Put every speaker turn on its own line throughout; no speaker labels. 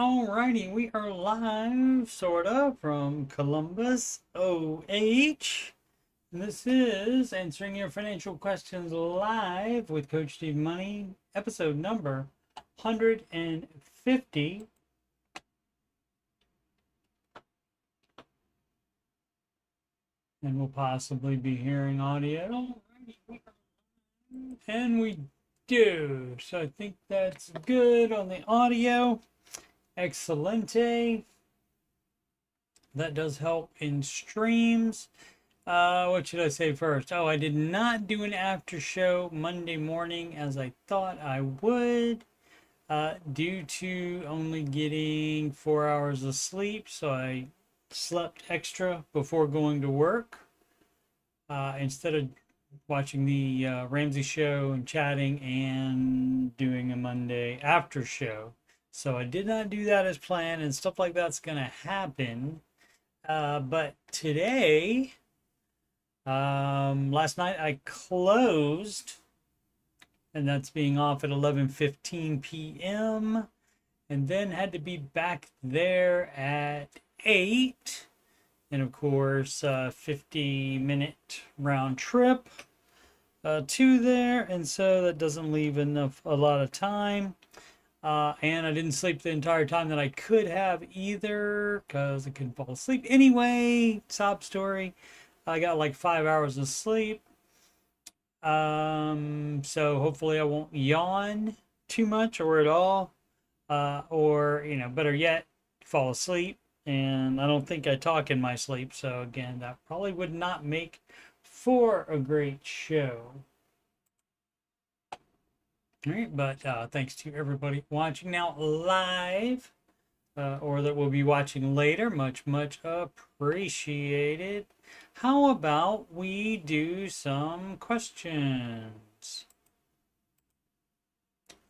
Alrighty, we are live, sort of, from Columbus, OH. And this is Answering Your Financial Questions Live with Coach Steve Money, episode number 150. And we'll possibly be hearing audio. And we do. So I think that's good on the audio. Excelente. That does help in streams. What should I say first? Oh, I did not do an after show Monday morning as I thought I would, due to only getting 4 hours of sleep. So I slept extra before going to work, instead of watching the Ramsey show and chatting and doing a Monday after show. So I did not do that as planned, and stuff like that's going to happen. But today, last night I closed, and that's being off at 11:15 p.m. and then had to be back there at 8. And of course, 50-minute round trip to there. And so that doesn't leave a lot of time. And I didn't sleep the entire time that I could have either, because I couldn't fall asleep. Anyway, sob story. I got like 5 hours of sleep. So hopefully I won't yawn too much or at all. Or, better yet, fall asleep. And I don't think I talk in my sleep. So again, that probably would not make for a great show. All right, but thanks to everybody watching now live, or that will be watching later. Much, much appreciated. How about we do some questions?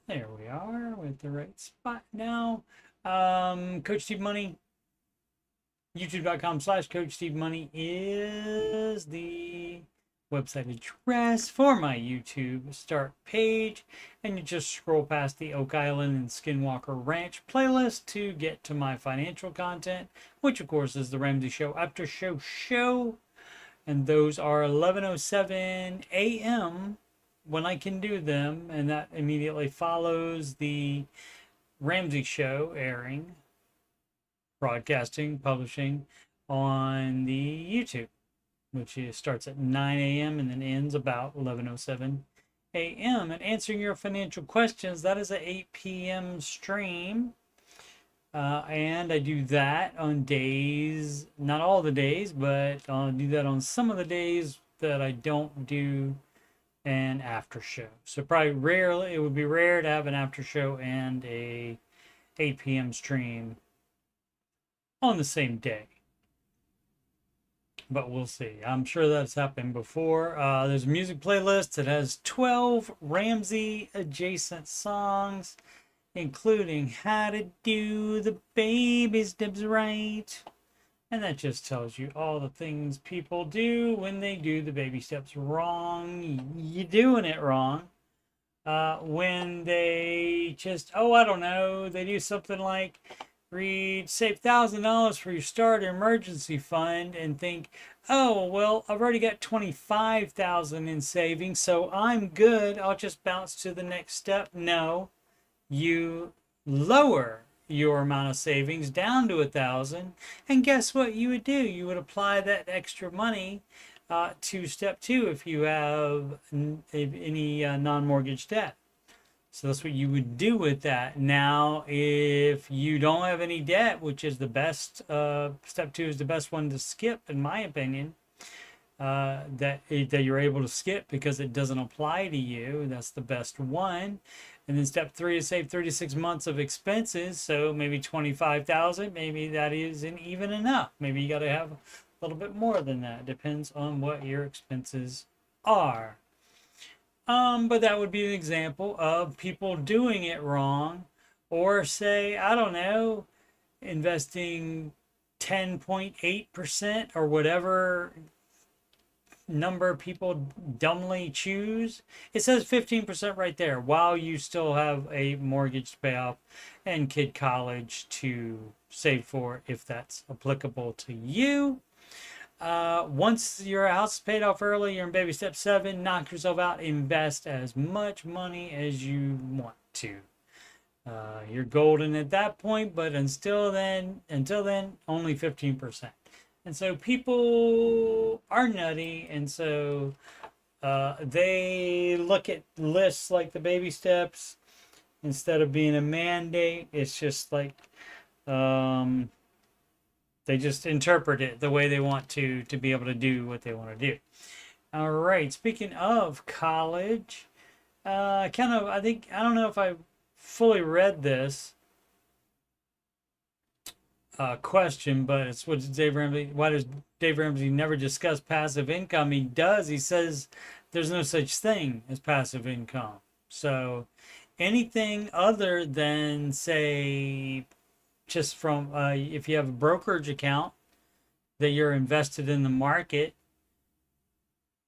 There we are with the right spot now. Coach Steve Money, youtube.com/Coach Steve Money is the website address for my YouTube start page, and you just scroll past the Oak Island and Skinwalker Ranch playlist to get to my financial content, which of course is the Ramsey Show After Show, and those are 11:07 a.m. when I can do them, and that immediately follows the Ramsey Show airing, broadcasting, publishing on the YouTube, which starts at 9 a.m. and then ends about 11:07 a.m. And Answering Your Financial Questions, that is a 8 p.m. stream. And I do that on days, not all the days, but I'll do that on some of the days that I don't do an after show. So probably rarely, it would be rare to have an after show and a 8 p.m. stream on the same day. But we'll see. I'm sure that's happened before. There's a music playlist that has 12 Ramsey adjacent songs, including How to Do the Baby Steps Right. And that just tells you all the things people do when they do the baby steps wrong. You're doing it wrong. When they just, I don't know, they do something like save $1,000 for your starter emergency fund and think, oh, well, I've already got $25,000 in savings, so I'm good. I'll just bounce to the next step. No, you lower your amount of savings down to $1,000, and guess what you would do? You would apply that extra money to step 2 if you have any non-mortgage debt. So that's what you would do with that. Now, if you don't have any debt, which is the best, step 2 is the best one to skip, in my opinion, that you're able to skip because it doesn't apply to you. That's the best one. And then step 3 is save 36 months of expenses. So maybe 25,000, maybe that isn't even enough. Maybe you got to have a little bit more than that. Depends on what your expenses are. But that would be an example of people doing it wrong, or say, I don't know, investing 10.8% or whatever number people dumbly choose. It says 15% right there, while you still have a mortgage to pay off and kid college to save for if that's applicable to you. Once your house is paid off early, you're in baby step 7, knock yourself out, invest as much money as you want to. You're golden at that point, but until then, only 15%. And so people are nutty, and so they look at lists like the baby steps instead of being a mandate. It's just like they just interpret it the way they want to be able to do what they want to do. All right. Speaking of college, I don't know if I fully read this question, but it's what Dave Ramsey. Why does Dave Ramsey never discuss passive income? He does. He says there's no such thing as passive income. So anything other than, say, just from if you have a brokerage account that you're invested in the market,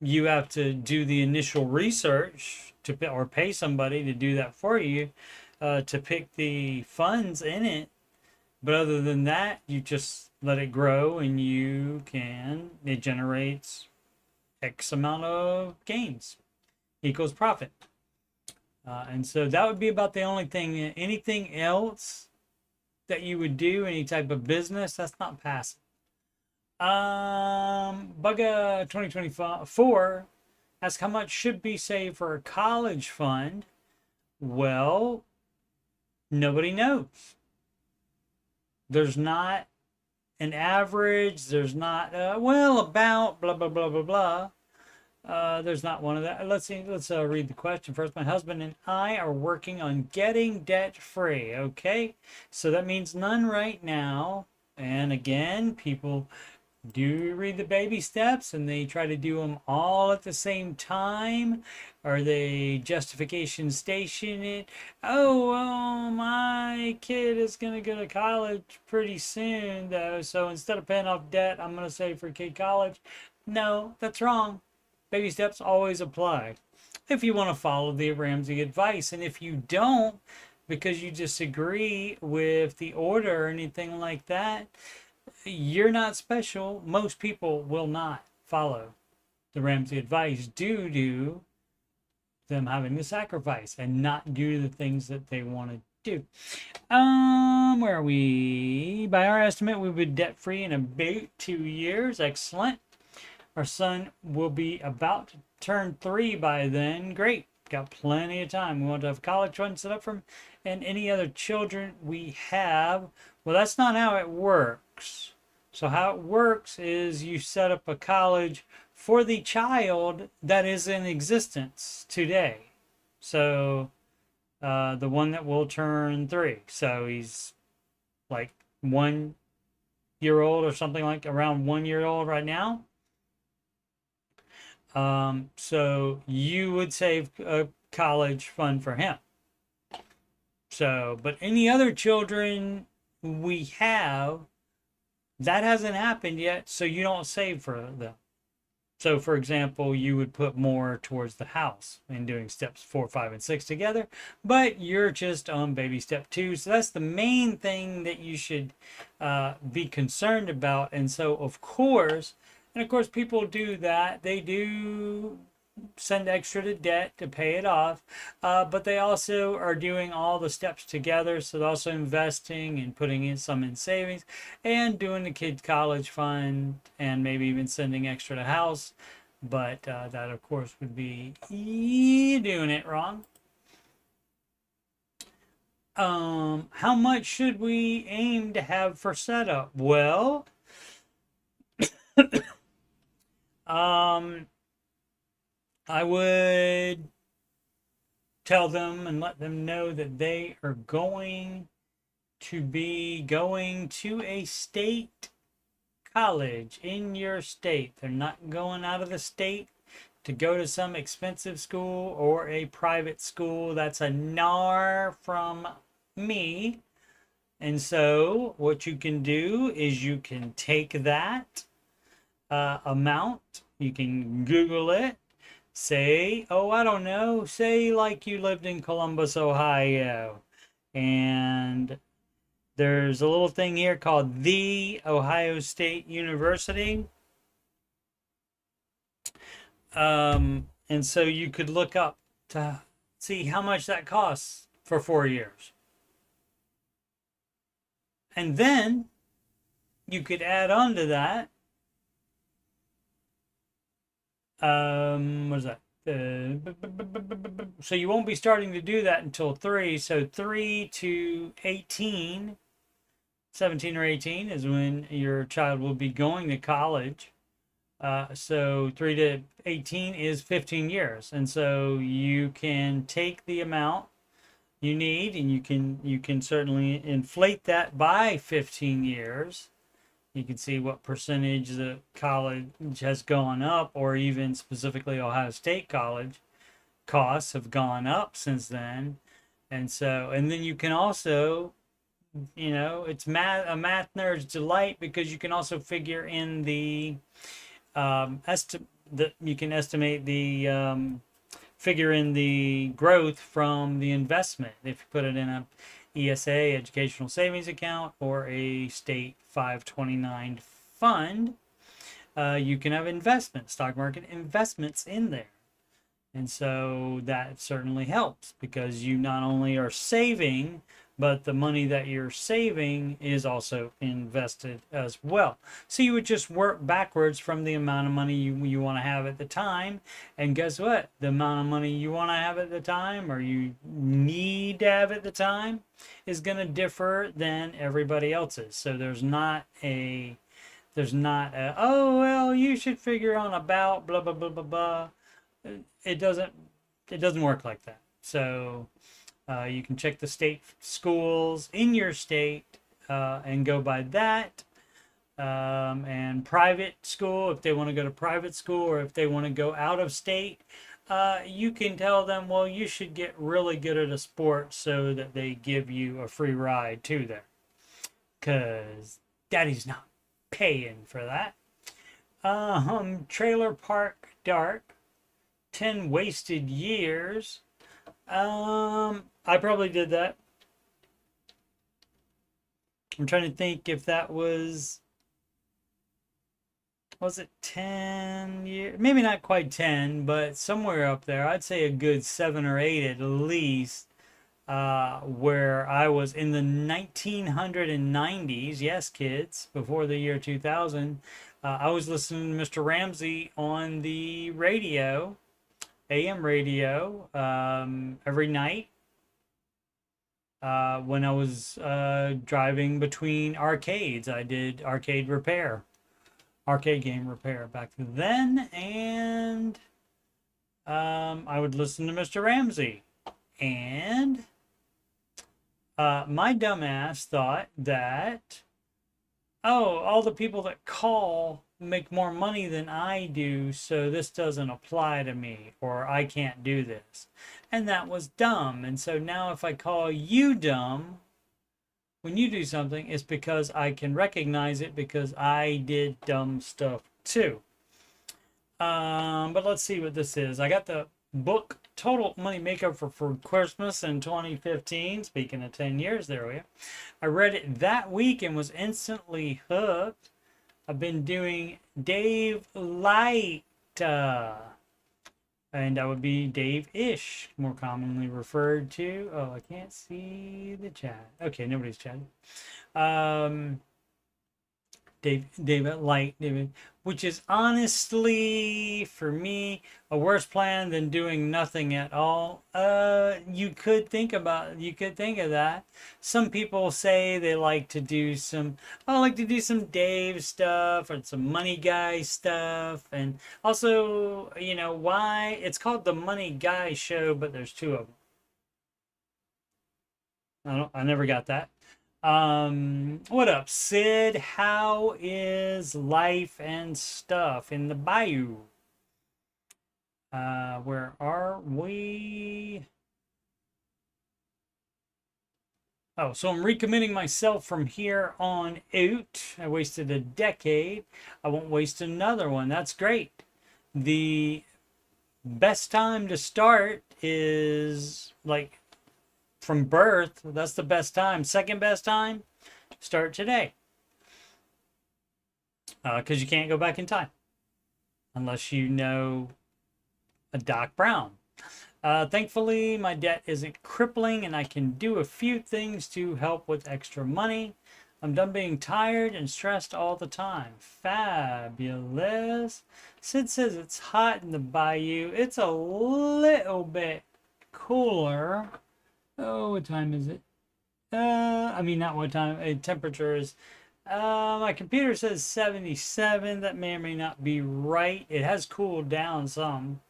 you have to do the initial research or pay somebody to do that for you to pick the funds in it. But other than that, you just let it grow, and it generates X amount of gains equals profit. And so that would be about the only thing. Anything else that you would do, any type of business, that's not passive. Bugga 2024 asks how much should be saved for a college fund. Well, nobody knows. There's not an average. There's not about blah blah blah blah blah. There's not one of that. Let's see. Let's read the question first. My husband and I are working on getting debt free. Okay, so that means none right now. And again, people do read the baby steps and they try to do them all at the same time, or they justification station it. Oh, well, my kid is going to go to college pretty soon, though, so instead of paying off debt, I'm going to save for kid college. No, that's wrong. Baby steps always apply if you want to follow the Ramsey advice. And if you don't, because you disagree with the order or anything like that, you're not special. Most people will not follow the Ramsey advice due to them having to sacrifice and not do the things that they want to do. Where are we? By our estimate, we would be debt free in about 2 years. Excellent. Our son will be about to turn 3 by then. Great. Got plenty of time. We want to have college fund set up for him and any other children we have. Well, that's not how it works. So how it works is you set up a college for the child that is in existence today. So the one that will turn 3. So he's like 1 year old or something, like around 1 year old right now. So you would save a college fund for him. So, but any other children we have, that hasn't happened yet, so you don't save for them. So, for example, you would put more towards the house in doing steps 4, 5, and 6 together, but you're just on baby step 2. So that's the main thing that you should be concerned about. And so, of course, people do that. They do send extra to debt to pay it off, but they also are doing all the steps together. So they're also investing and putting in some in savings and doing the kids college fund and maybe even sending extra to house. But that, of course, would be doing it wrong. How much should we aim to have for setup? Well, I would tell them and let them know that they are going to be going to a state college in your state. They're not going out of the state to go to some expensive school or a private school. That's a nar from me. And so what you can do is you can take that amount, You can Google it. Say, oh, I don't know, say like you lived in Columbus, Ohio, and there's a little thing here called The Ohio State University. And so you could look up to see how much that costs for 4 years. And then you could add on to that. What is that? So you won't be starting to do that until 3. So 3 to 18, 17 or 18 is when your child will be going to college. So 3 to 18 is 15 years. And so you can take the amount you need, and you can certainly inflate that by 15 years. You can see what percentage the college has gone up, or even specifically Ohio State College costs have gone up since then. And so, and then you can also, it's a math nerd's delight, because you can also figure in the you can estimate the figure in the growth from the investment if you put it in a ESA, educational savings account, or a state 529 fund. You can have investments, stock market investments in there. And so that certainly helps, because you not only are saving, but the money that you're saving is also invested as well. So you would just work backwards from the amount of money you want to have at the time. And guess what? The amount of money you want to have at the time, or you need to have at the time, is going to differ than everybody else's. So there's not a, oh, well, you should figure on about blah, blah, blah, blah, blah. It doesn't work like that. So you can check the state schools in your state and go by that. And private school, if they want to go to private school, or if they want to go out of state, you can tell them, well, you should get really good at a sport so that they give you a free ride to there, because daddy's not paying for that. Trailer Park Dark, 10 wasted years. I probably did that. I'm trying to think if that was it 10 years? Maybe not quite 10, but somewhere up there. I'd say a good 7 or 8 at least, where I was in the 1990s. Yes, kids, before the year 2000. I was listening to Mr. Ramsey on the radio, AM radio, every night when I was driving between arcades. I did arcade game repair back then, and I would listen to Mr. Ramsey. And my dumbass thought that, oh, all the people that call make more money than I do, so this doesn't apply to me, or I can't do this. And that was dumb. And so now if I call you dumb when you do something, it's because I can recognize it, because I did dumb stuff too. But let's see what this is. I got the book Total Money Makeover for Christmas in 2015. Speaking of 10 years, there we are. I read it that week and was instantly hooked. I've been doing Dave Light, and that would be Dave-ish, more commonly referred to. Oh, I can't see the chat. Okay, nobody's chatting. David Light, which is honestly, for me, a worse plan than doing nothing at all. You could think of that. Some people say they like to do some, I like to do some Dave stuff or some money guy stuff. And also, why it's called the Money Guy Show, but there's 2 of them. I never got that. What up, Sid? How is life and stuff in the bayou? Where are we? Oh, so I'm recommitting myself from here on out. I wasted a decade. I won't waste another one. That's great. The best time to start is like from birth. That's the best time. Second best time, start today. Because you can't go back in time unless you know a Doc Brown. Thankfully, my debt isn't crippling and I can do a few things to help with extra money. I'm done being tired and stressed all the time. Fabulous. Sid says it's hot in the bayou. It's a little bit cooler. Oh, what time is it? I mean, not what time. Temperature is. My computer says 77. That may or may not be right. It has cooled down some.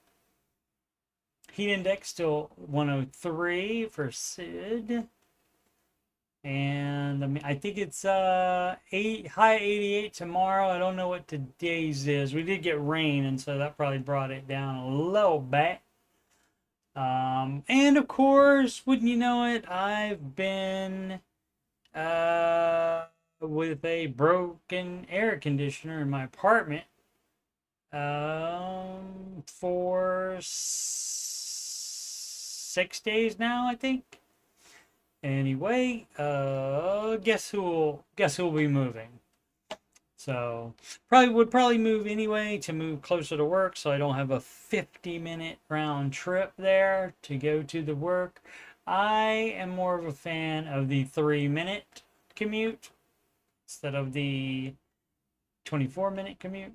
Heat index still 103 for Sid. And I mean, I think it's high 88 tomorrow. I don't know what today's is. We did get rain, and so that probably brought it down a little bit. And of course, wouldn't you know it, I've been with a broken air conditioner in my apartment for 6 days now, I think. Anyway, guess who'll be moving? So would probably move anyway to move closer to work, so I don't have a 50-minute round trip there to go to the work. I am more of a fan of the 3-minute commute instead of the 24-minute commute.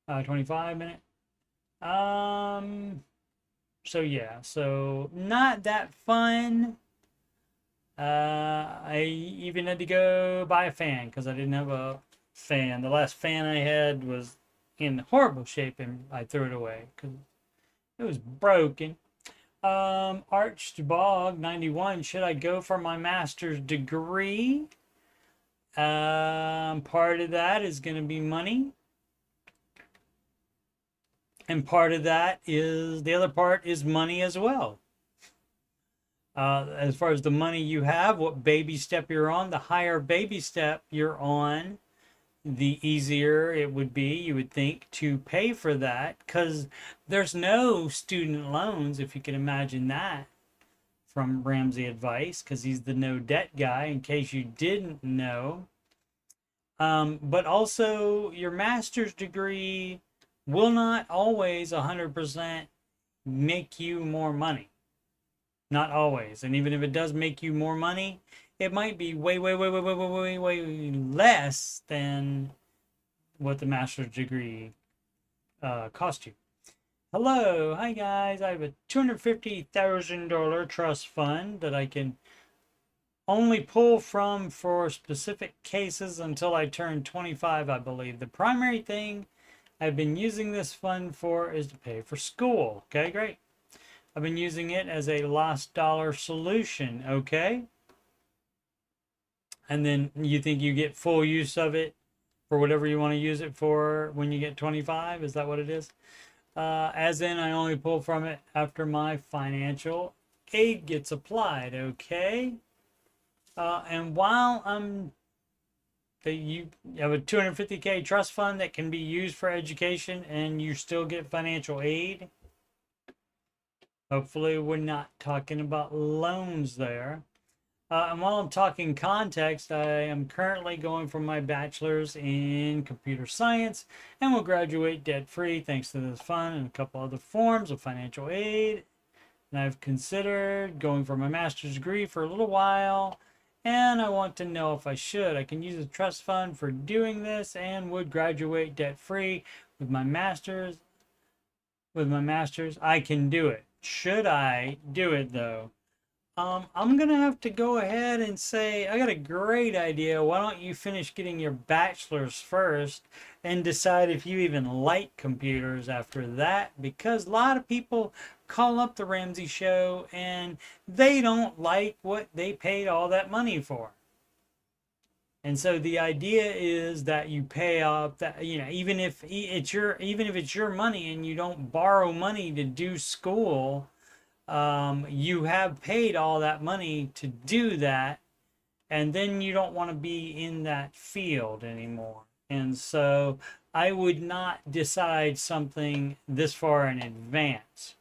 25-minute. So yeah, so not that fun. I even had to go buy a fan because I didn't have a fan. The last fan I had was in horrible shape and I threw it away because it was broken. Arched Bog 91. Should I go for my master's degree? Part of that is going to be money. And part of that is, the other part is money as well. As far as the money you have, what baby step you're on, the higher baby step you're on, the easier it would be, you would think, to pay for that, because there's no student loans, if you can imagine that, from Ramsey Advice, because he's the no debt guy, in case you didn't know. But also, your master's degree will not always 100% make you more money. Not always. And even if it does make you more money, it might be way less than what the master's degree cost you. Hello. Hi, guys. I have a $250,000 trust fund that I can only pull from for specific cases until I turn 25, I believe. The primary thing I've been using this fund for is to pay for school. Okay, great. I've been using it as a lost dollar solution. Okay. And then you think you get full use of it for whatever you want to use it for when you get 25? Is that what it is? As in, I only pull from it after my financial aid gets applied. Okay. And while you have a $250K trust fund that can be used for education and you still get financial aid. Hopefully we're not talking about loans there. And while I'm talking context, I am currently going for my bachelor's in computer science and will graduate debt-free thanks to this fund and a couple other forms of financial aid. And I've considered going for my master's degree for a little while, and I want to know if I should. I can use a trust fund for doing this and would graduate debt-free with my master's. I can do it. Should I do it though? I'm gonna have to go ahead and say I got a great idea. Why don't you finish getting your bachelor's first and decide if you even like computers after that? Because a lot of people call up the Ramsey show and they don't like what they paid all that money for. And so the idea is that you pay off that, even if it's your money and you don't borrow money to do school, you have paid all that money to do that, and then you don't want to be in that field anymore. And so I would not decide something this far in advance.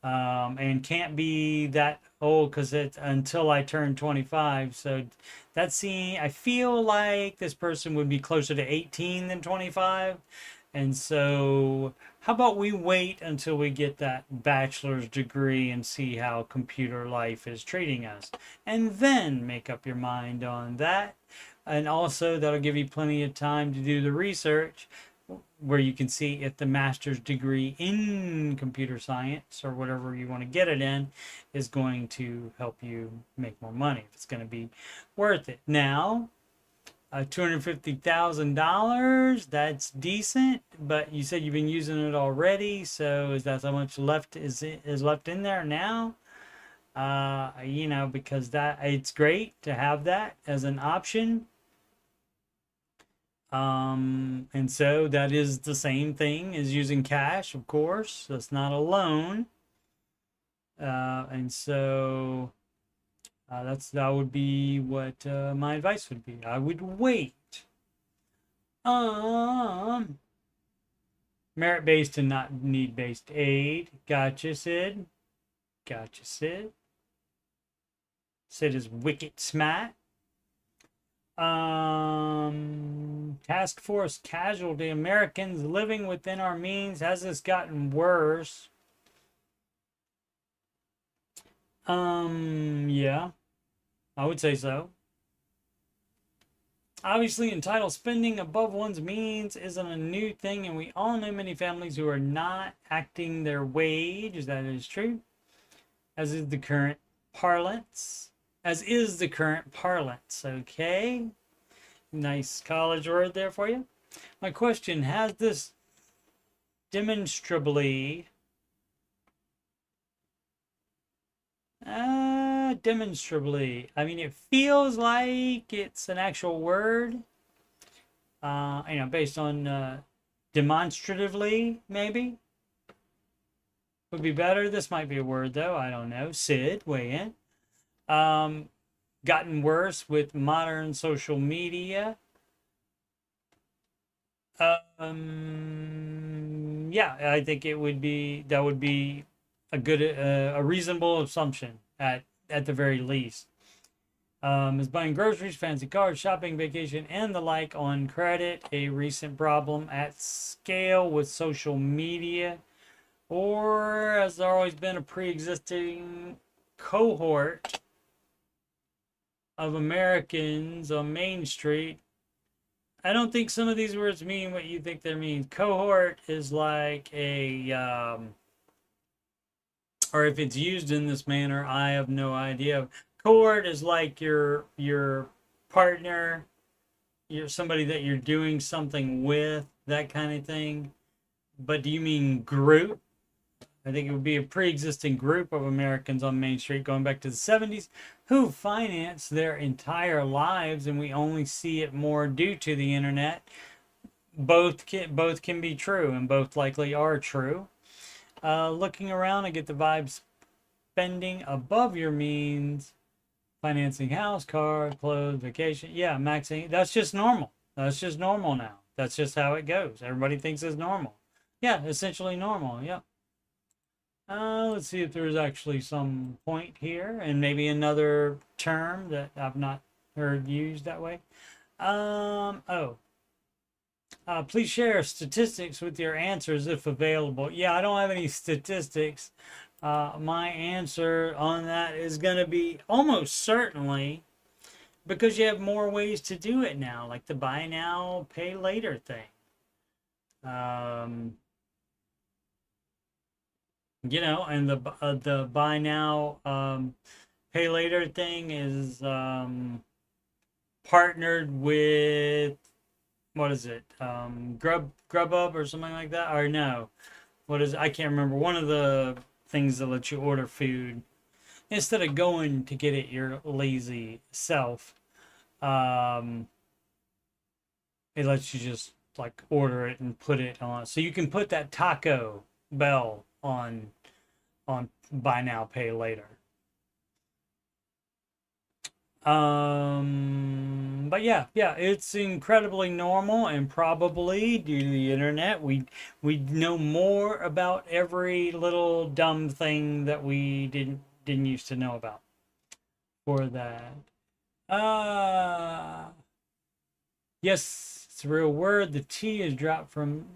And can't be that old because it's until I turn 25. So I feel like this person would be closer to 18 than 25. And so, how about we wait until we get that bachelor's degree and see how computer life is treating us, and then make up your mind on that. And also, that'll give you plenty of time to do the research where you can see if the master's degree in computer science or whatever you want to get it in is going to help you make more money, if it's going to be worth it. Now, $250,000, that's decent, but you said you've been using it already, so is that how much left is left in there now? Because that it's great to have that as an option. And so that is the same thing as using cash, of course. That's not a loan. And so that would be what my advice would be. I would wait. Merit-based and not need-based aid. Gotcha, Sid. Gotcha, Sid. Sid is wicked smart. Task force casualty. Americans living within our means. Has this gotten worse? Yeah, I would say so. Obviously, entitled spending above one's means isn't a new thing, and we all know many families who are not acting their wage. That is true, as is the current parlance. Okay, nice college word there for you. My question: has this demonstrably I mean, it feels like it's an actual word. Based on demonstratively, maybe would be better. This might be a word though. I don't know. Sid, weigh in. Gotten worse with modern social media. Yeah, I think that would be a good, a reasonable assumption at the very least. Is buying groceries, fancy cars, shopping, vacation, and the like on credit a recent problem at scale with social media? Or has there always been a pre-existing cohort of Americans on Main Street? I don't think some of these words mean what you think they mean. Cohort is like a, or if it's used in this manner, I have no idea. Cohort is like your partner, somebody that you're doing something with, that kind of thing. But do you mean group? I think it would be a pre-existing group of Americans on Main Street going back to the 70s who financed their entire lives, and we only see it more due to the internet. Both can be true, and both likely are true. Looking around, I get the vibes spending above your means, financing house, car, clothes, vacation. Yeah, maxing. That's just normal. That's just normal now. That's just how it goes. Everybody thinks it's normal. Yeah, essentially normal. Yeah. Let's see if there's actually some point here, and maybe another term that I've not heard used that way. Please share statistics with your answers if available. Yeah, I don't have any statistics. My answer on that is going to be almost certainly, because you have more ways to do it now, like the buy now, pay later thing. And the buy now, pay later thing is partnered with, what is it? Grubhub or something like that? Or no, what is it? I can't remember. One of the things that let you order food instead of going to get it your lazy self. It lets you just like order it and put it on. So you can put that Taco Bell on buy now, pay later. But yeah, it's incredibly normal, and probably due to the internet, we know more about every little dumb thing that we didn't used to know about for that. Uh yes, it's a real word. The T is dropped from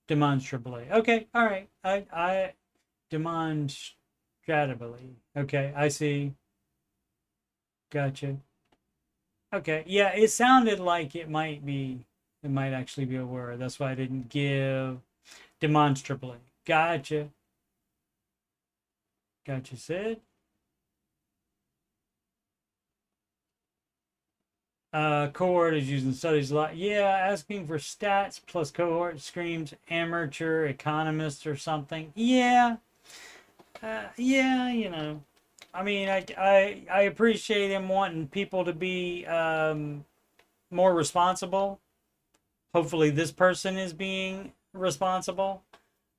demonstrably. Okay, all right. I demonstrably. Okay, I see. Gotcha. Okay, yeah, it sounded like it might actually be a word. That's why I didn't give demonstrably. Gotcha. Gotcha, Sid. Cohort is using studies a lot. Yeah, asking for stats plus cohort screams amateur economist or something. Yeah, yeah, I mean, I appreciate him wanting people to be more responsible. Hopefully, this person is being responsible,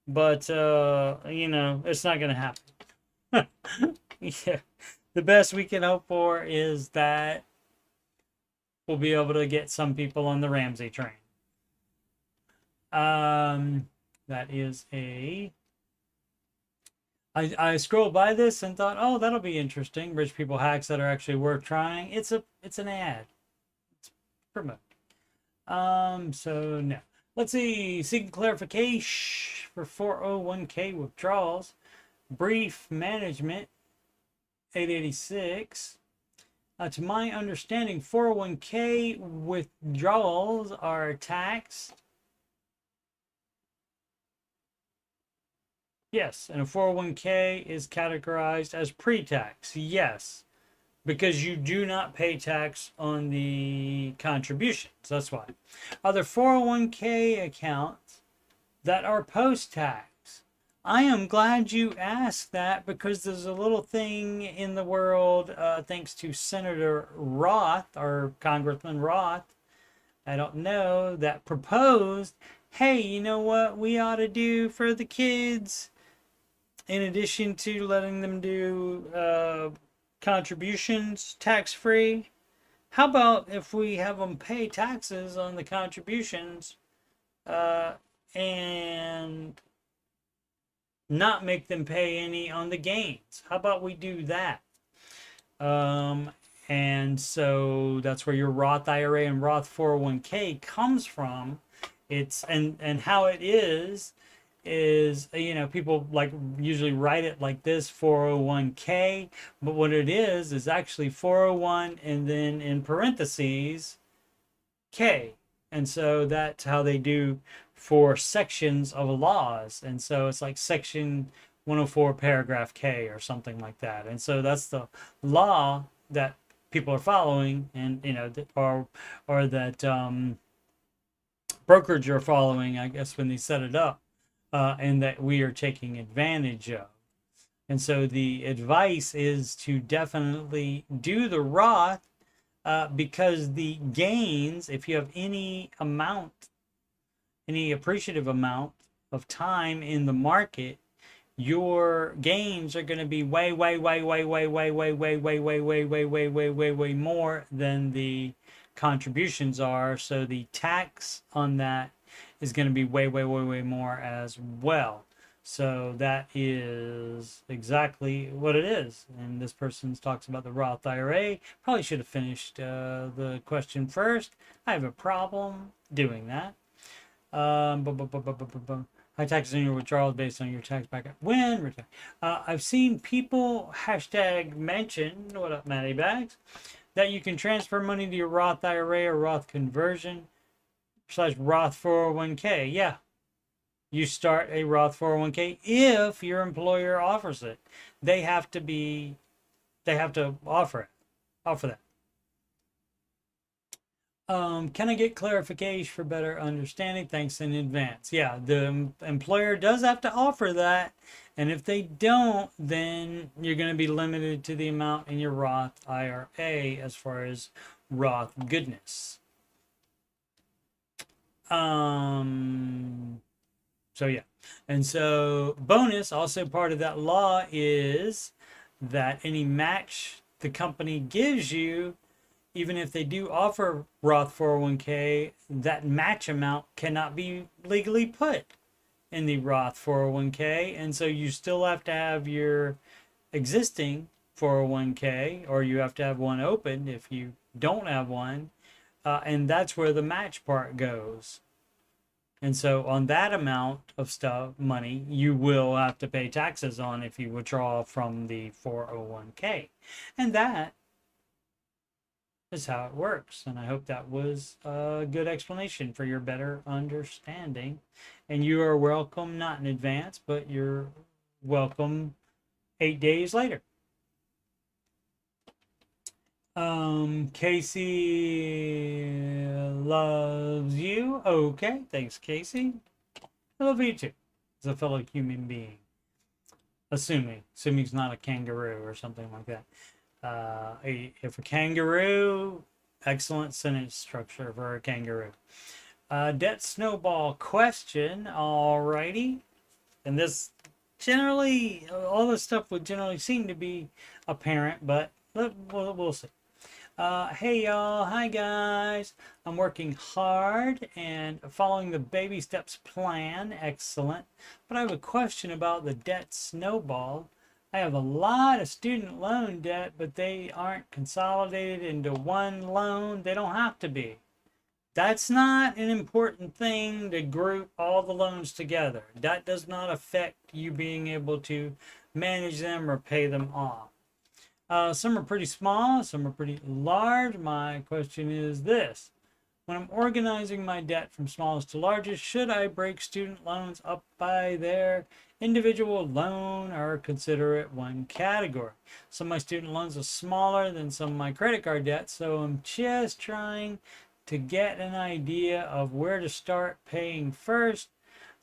but it's not going to happen. Yeah, the best we can hope for is that we'll be able to get some people on the Ramsey train. That is a. I scrolled by this and thought, oh, that'll be interesting. Rich people hacks that are actually worth trying. It's an ad. It's promote. So no. Let's see. Seeking clarification for 401k withdrawals. Brief management 886. To my understanding, 401k withdrawals are taxed. Yes, and a 401k is categorized as pre-tax. Yes, because you do not pay tax on the contributions. That's why. Are there 401k accounts that are post-tax? I am glad you asked that, because there's a little thing in the world, thanks to Senator Roth or Congressman Roth, I don't know, that proposed, hey, you know what we ought to do for the kids? In addition to letting them do contributions tax-free, how about if we have them pay taxes on the contributions and not make them pay any on the gains? How about we do that? And so that's where your Roth IRA and Roth 401k comes from. It's and how it is people like usually write it like this, 401k, but what it is actually 401 and then in parentheses k, and so that's how they do for sections of laws, and so it's like section 104 paragraph k or something like that, and so that's the law that people are following, and or that brokerage are following, I guess, when they set it up. And that we are taking advantage of. And so the advice is to definitely do the Roth, because the gains, if you have any appreciative amount of time in the market, your gains are going to be way more than the contributions are. So the tax on that is going to be way more as well. So that is exactly what it is. And this person talks about the Roth IRA. Probably should have finished the question first. I have a problem doing that. High taxes on your withdrawals based on your tax bracket. When I've seen people #mention, what up, Matty Bags, that you can transfer money to your Roth IRA or Roth conversion / Roth 401k. Yeah, you start a Roth 401k if your employer offers it. They have to offer that. Can I get clarification for better understanding? Thanks in advance. Yeah, the employer does have to offer that, and if they don't, then you're going to be limited to the amount in your Roth IRA as far as Roth goodness. So yeah, and so bonus, also part of that law is that any match the company gives you even if they do offer Roth 401k, that match amount cannot be legally put in the Roth 401k. And so you still have to have your existing 401k, or you have to have one open if you don't have one. And that's where the match part goes. And so on that amount of money, you will have to pay taxes on if you withdraw from the 401k. And that is how it works. And I hope that was a good explanation for your better understanding. And you are welcome, not in advance, but you're welcome 8 days later. Casey loves you. Okay, thanks, Casey. I love you too, as a fellow human being. Assuming he's not a kangaroo or something like that. If a kangaroo, excellent sentence structure for a kangaroo. Debt snowball question. Alrighty. And this generally, all this stuff would generally seem to be apparent, but we'll see. Hey y'all, hi guys. I'm working hard and following the baby steps plan. Excellent. But I have a question about the debt snowball. I have a lot of student loan debt, but they aren't consolidated into one loan. They don't have to be. That's not an important thing to group all the loans together. That does not affect you being able to manage them or pay them off. Some are pretty small, some are pretty large. My question is this. When I'm organizing my debt from smallest to largest, should I break student loans up by their individual loan or consider it one category? Some of my student loans are smaller than some of my credit card debt, so I'm just trying to get an idea of where to start paying first.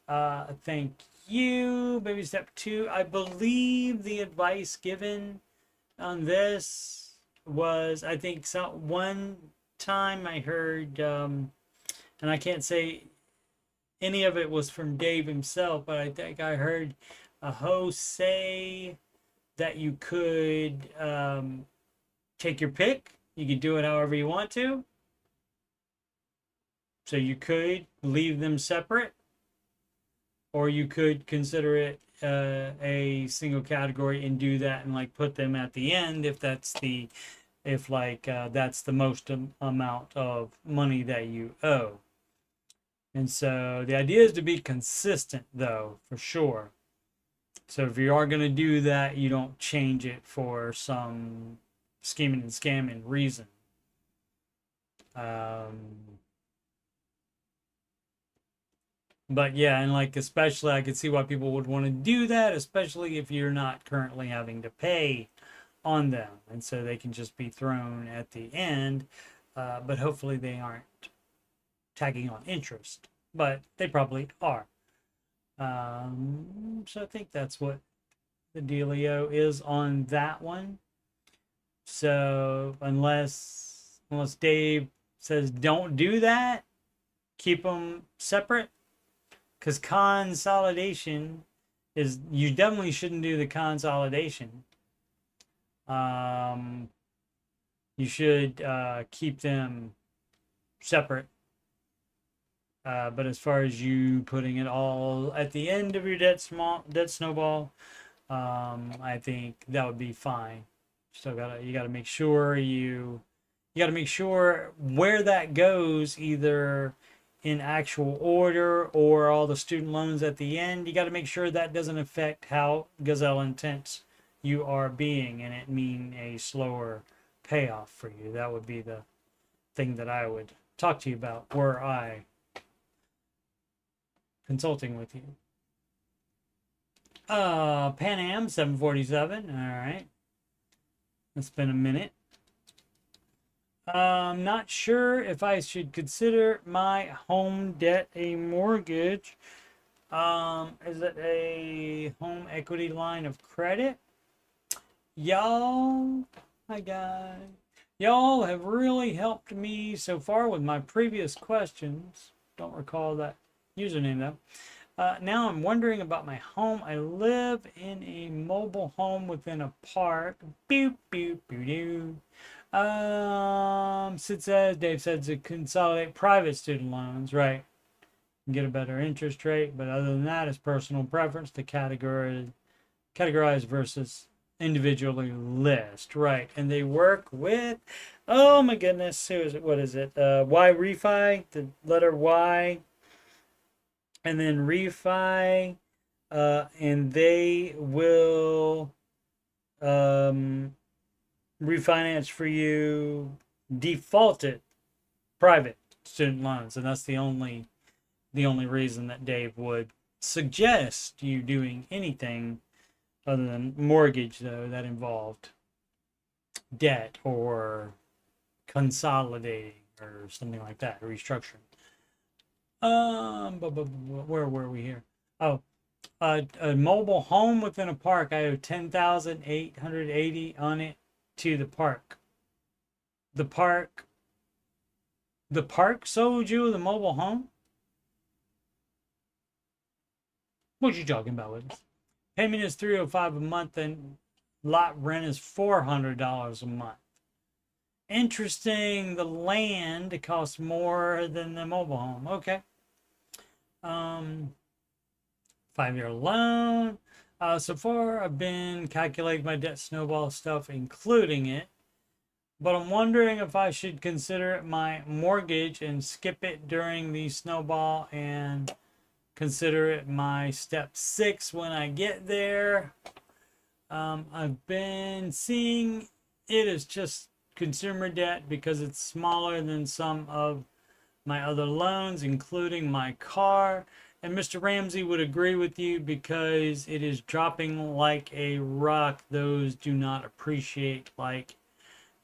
Thank you. Baby step 2. I believe the advice given on this was, I think one time I heard, and I can't say any of it was from Dave himself, but I think I heard a host say that you could take your pick. You could do it however you want to. So you could leave them separate, or you could consider it a single category and do that and like put them at the end if that's the that's the most amount of money that you owe. And so the idea is to be consistent, though, for sure. So if you are going to do that, you don't change it for some scheming and scamming reason. But yeah, and like especially I could see why people would want to do that, especially if you're not currently having to pay on them. And so they can just be thrown at the end. But hopefully they aren't tagging on interest. But they probably are. So I think that's what the dealio is on that one. So unless Dave says don't do that, keep them separate. Because consolidation is, you definitely shouldn't do the consolidation. You should keep them separate. But as far as you putting it all at the end of your debt snowball, I think that would be fine. You gotta make sure you gotta make sure where that goes, either in actual order or all the student loans at the end. You got to make sure that doesn't affect how gazelle intense you are being and it mean a slower payoff for you. That would be the thing that I would talk to you about were I consulting with you. Pan Am 747. All right. It's been a minute. I'm not sure if I should consider my home debt a mortgage. Is it a home equity line of credit? Y'all, hi guys. Y'all have really helped me so far with my previous questions. Don't recall that username though. Now I'm wondering about my home. I live in a mobile home within a park. Boop, boop, boop, boop. Dave said to consolidate private student loans, right? And get a better interest rate, but other than that, it's personal preference to categorize versus individually list, right? And they work with, oh my goodness, who is it? What is it? Y refi, the letter Y, and then refi, and they will refinance for you defaulted private student loans, and that's the only reason that Dave would suggest you doing anything other than mortgage, though, that involved debt or consolidating or something like that, restructuring. Where were we here? Oh, a mobile home within a park. I owe 10,880 on it to the park. The park sold you the mobile home? What you talking about with this? Payment is $305 a month and lot rent is $400 a month. Interesting. The land costs more than the mobile home. Okay. 5-year loan. So far, I've been calculating my debt snowball stuff, including it. But I'm wondering if I should consider it my mortgage and skip it during the snowball and consider it my step 6 when I get there. I've been seeing it as just consumer debt because it's smaller than some of my other loans, including my car. And Mr. Ramsey would agree with you because it is dropping like a rock. Those do not appreciate like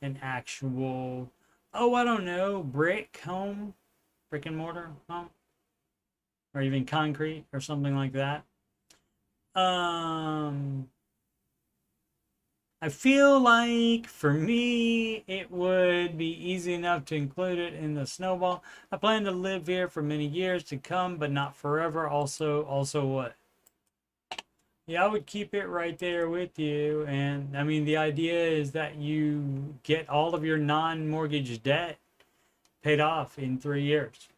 an actual, oh, I don't know, brick home, brick and mortar home, or even concrete or something like that. I feel like for me, it would be easy enough to include it in the snowball. I plan to live here for many years to come, but not forever. Also what? Yeah, I would keep it right there with you. And I mean, the idea is that you get all of your non-mortgage debt paid off in 3 years.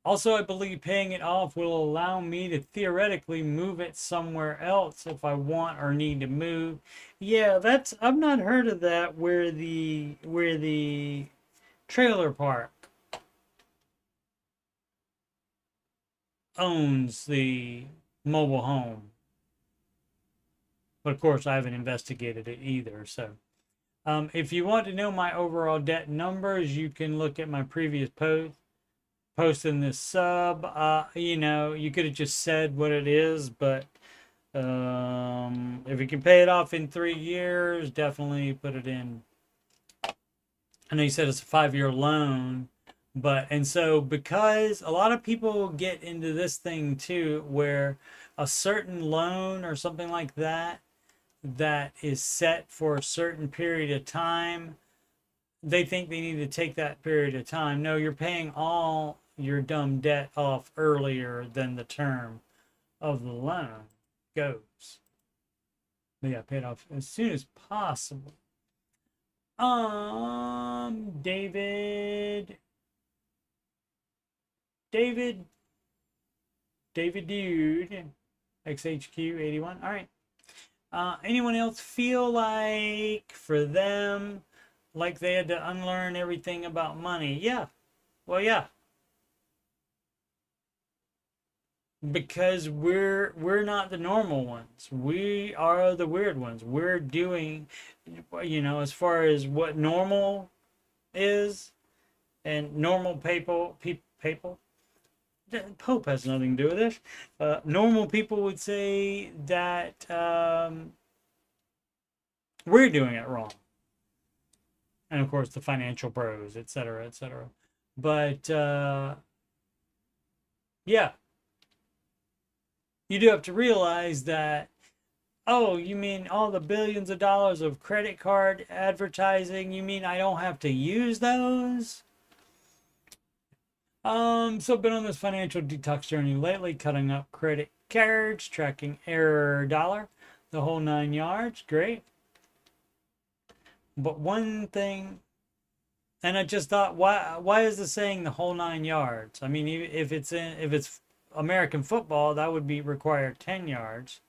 Also, I believe paying it off will allow me to theoretically move it somewhere else if I want or need to move. Yeah, that's, I've not heard of that where the trailer park owns the mobile home. But of course, I haven't investigated it either. So, if you want to know my overall debt numbers, you can look at my previous post in this sub. You know, you could have just said what it is, but if you can pay it off in 3 years, definitely put it in. I know you said it's a 5-year loan, but, and so because a lot of people get into this thing too, where a certain loan or something like that is set for a certain period of time, they think they need to take that period of time. No, you're paying all your dumb debt off earlier than the term of the loan goes. They got paid off as soon as possible. David Dude, XHQ81. All right. Anyone else feel like for them, like they had to unlearn everything about money? Yeah. Well, yeah. Because we're not the normal ones. We are the weird ones. We're doing, you know, as far as what normal is, and normal people, Pope has nothing to do with this. Normal people would say that we're doing it wrong. And of course, the financial bros, etc., etc. But yeah, you do have to realize that, oh, you mean all the billions of dollars of credit card advertising? You mean I don't have to use those? So I've been on this financial detox journey lately, cutting up credit cards, tracking error dollar, the whole 9 yards. Great. But one thing, and I just thought, why is it saying the whole 9 yards? I mean, if it's American football, that would be require 10 yards.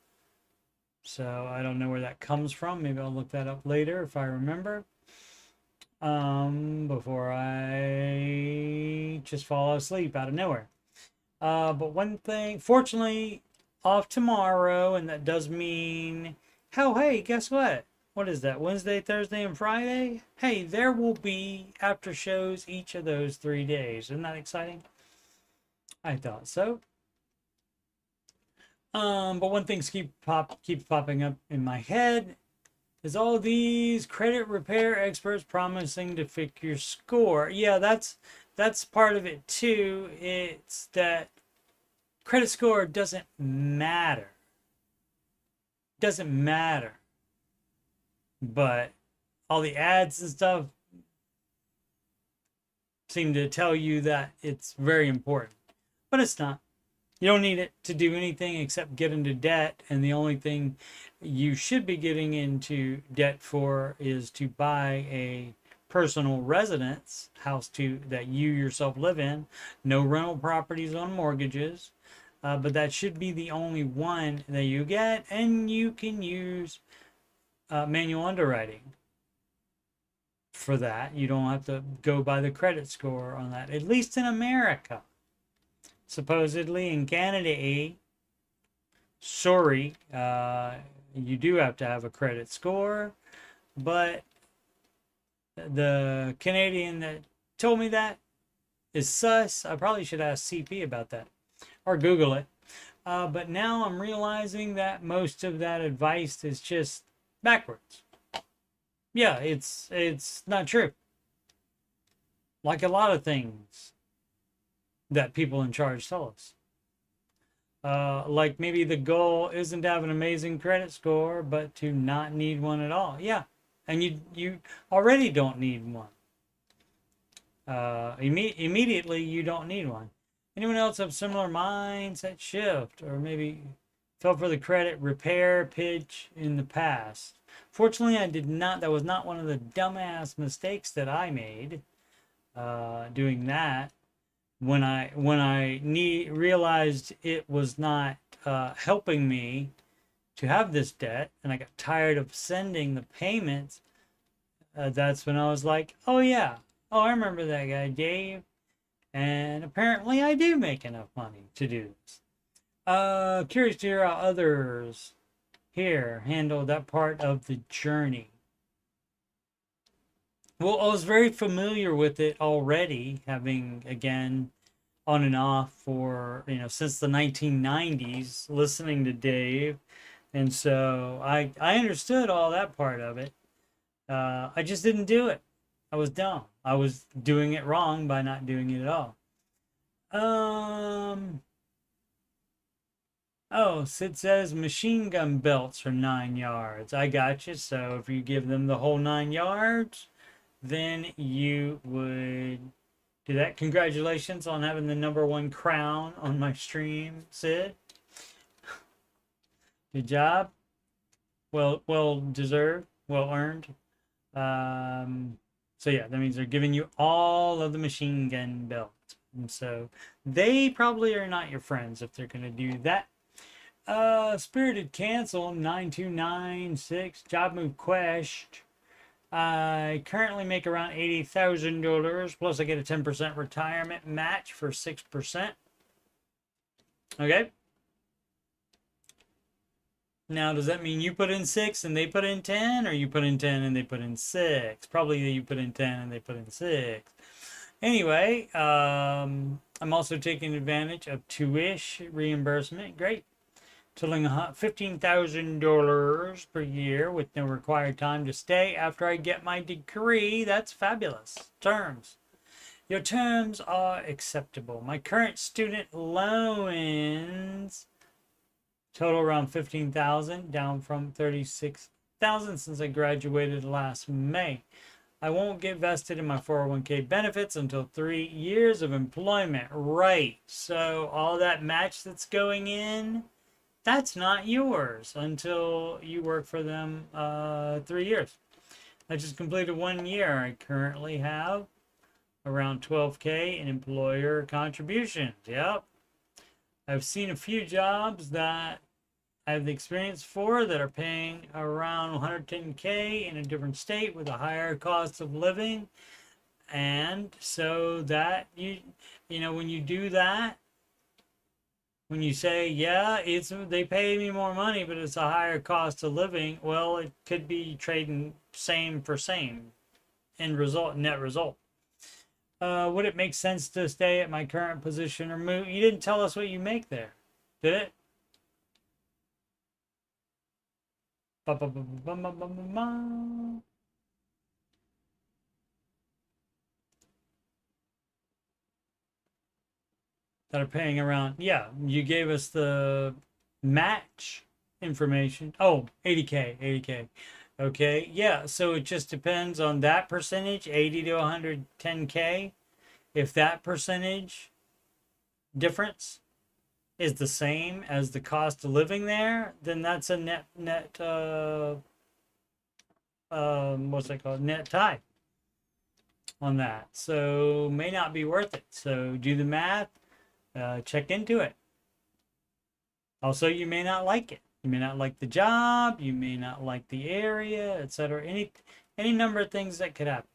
So I don't know where that comes from. Maybe I'll look that up later if I remember. Before I just fall asleep out of nowhere. But one thing, fortunately, off tomorrow, and that does mean, oh, hey, guess what? What is that? Wednesday, Thursday, and Friday? Hey, there will be after shows each of those 3 days. Isn't that exciting? I thought so. But one thing keeps popping up in my head is all these credit repair experts promising to fix your score. Yeah, that's part of it too. It's that credit score doesn't matter. Doesn't matter. But all the ads and stuff seem to tell you that it's very important. But it's not. You don't need it to do anything except get into debt. And the only thing you should be getting into debt for is to buy a personal residence house that you yourself live in. No rental properties on mortgages. But that should be the only one that you get. And you can use manual underwriting for that. You don't have to go by the credit score on that, at least in America. Supposedly in Canada, sorry, you do have to have a credit score, but the Canadian that told me that is sus. I probably should ask CP about that or Google it. But now I'm realizing that most of that advice is just backwards. Yeah, it's not true. Like a lot of things that people in charge tell us. Like maybe the goal isn't to have an amazing credit score, but to not need one at all. Yeah, and you already don't need one. Immediately you don't need one. Anyone else have similar mindset shift, or maybe fell for the credit repair pitch in the past? Fortunately, I did not. That was not one of the dumbass mistakes that I made doing that. When I realized it was not helping me to have this debt, and I got tired of sending the payments, that's when I was like, oh yeah, oh, I remember that guy, Dave, and apparently I do make enough money to do this. Curious to hear how others here handle that part of the journey. Well, I was very familiar with it already, having, again, on and off for, since the 1990s, listening to Dave. And so I understood all that part of it. I just didn't do it. I was dumb. I was doing it wrong by not doing it at all. Oh, Sid says machine gun belts are 9 yards. I got you. So if you give them the whole 9 yards, then you would do that. Congratulations on having the #1 crown on my stream, Sid. Good job. Well deserved, well earned. So yeah, that means they're giving you all of the machine gun belt. And so they probably are not your friends if they're going to do that. Spirited Cancel 9296 job move quest. I currently make around $80,000, plus I get a 10% retirement match for 6%. Okay. Now, does that mean you put in 6 and they put in 10, or you put in 10 and they put in 6? Probably you put in 10 and they put in 6. Anyway, I'm also taking advantage of tuition reimbursement. Great. Totaling $15,000 per year with no required time to stay after I get my degree. That's fabulous. Terms. Your terms are acceptable. My current student loans total around $15,000, down from $36,000 since I graduated last May. I won't get vested in my 401k benefits until 3 years of employment. Right. So all that match that's going in that's not yours until you work for them 3 years. I just completed 1 year. I currently have around 12K in employer contributions. Yep. I've seen a few jobs that I have the experience for that are paying around 110K in a different state with a higher cost of living. And so that you know, when you do that, when you say, yeah, they pay me more money, but it's a higher cost of living, well, it could be trading same for same end result, net result. Would it make sense to stay at my current position or move? You didn't tell us what you make there, did it? Ba, ba, ba, ba, ba, ba, ba, ba. That are paying around, yeah, you gave us the match information. Oh, 80K, 80K. Okay, yeah, so it just depends on that percentage, 80 to 110K. If that percentage difference is the same as the cost of living there, then that's a net what's that called? Net tie on that. So may not be worth it. So do the math, check into it. Also, you may not like it. You may not like the job. You may not like the area, etc. Any number of things that could happen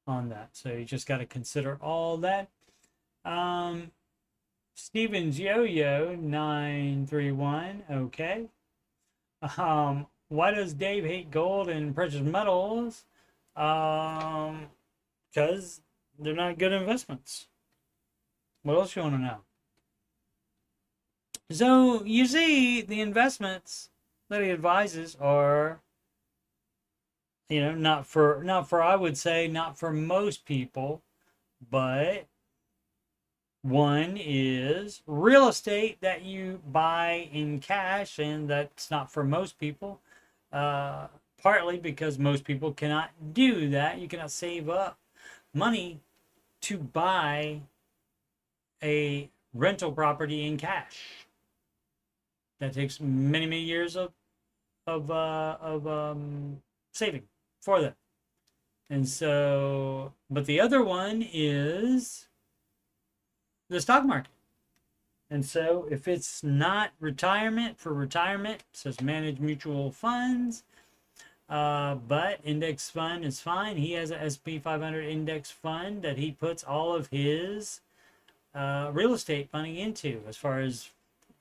on that. So you just got to consider all that. Stevens Yo-Yo 931. Okay. Why does Dave hate gold and precious metals? Because they're not good investments. What else you want to know? So you see, the investments that he advises are, you know, not for I would say not for most people, but one is real estate that you buy in cash, and that's not for most people. Partly because most people cannot do that. You cannot save up money to buy a rental property in cash. That takes many, many years of saving for them. And so, but the other one is the stock market. And so if it's not retirement, for retirement, it says manage mutual funds. But index fund is fine. He has a SP 500 index fund that he puts all of his real estate money into, as far as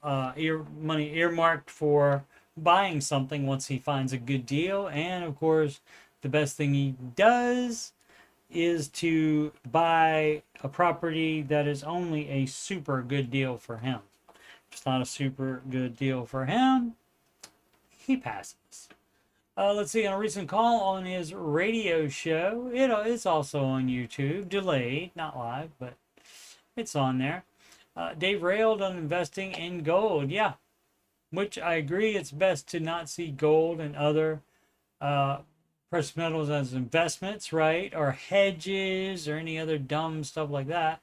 money earmarked for buying something once he finds a good deal. And of course, the best thing he does is to buy a property that is only a super good deal for him. If it's not a super good deal for him, he passes. Let's see, on a recent call on his radio show, it's also on YouTube, delayed, not live, but it's on there. Dave railed on investing in gold. Yeah, which I agree, it's best to not see gold and other precious metals as investments, right? Or hedges or any other dumb stuff like that.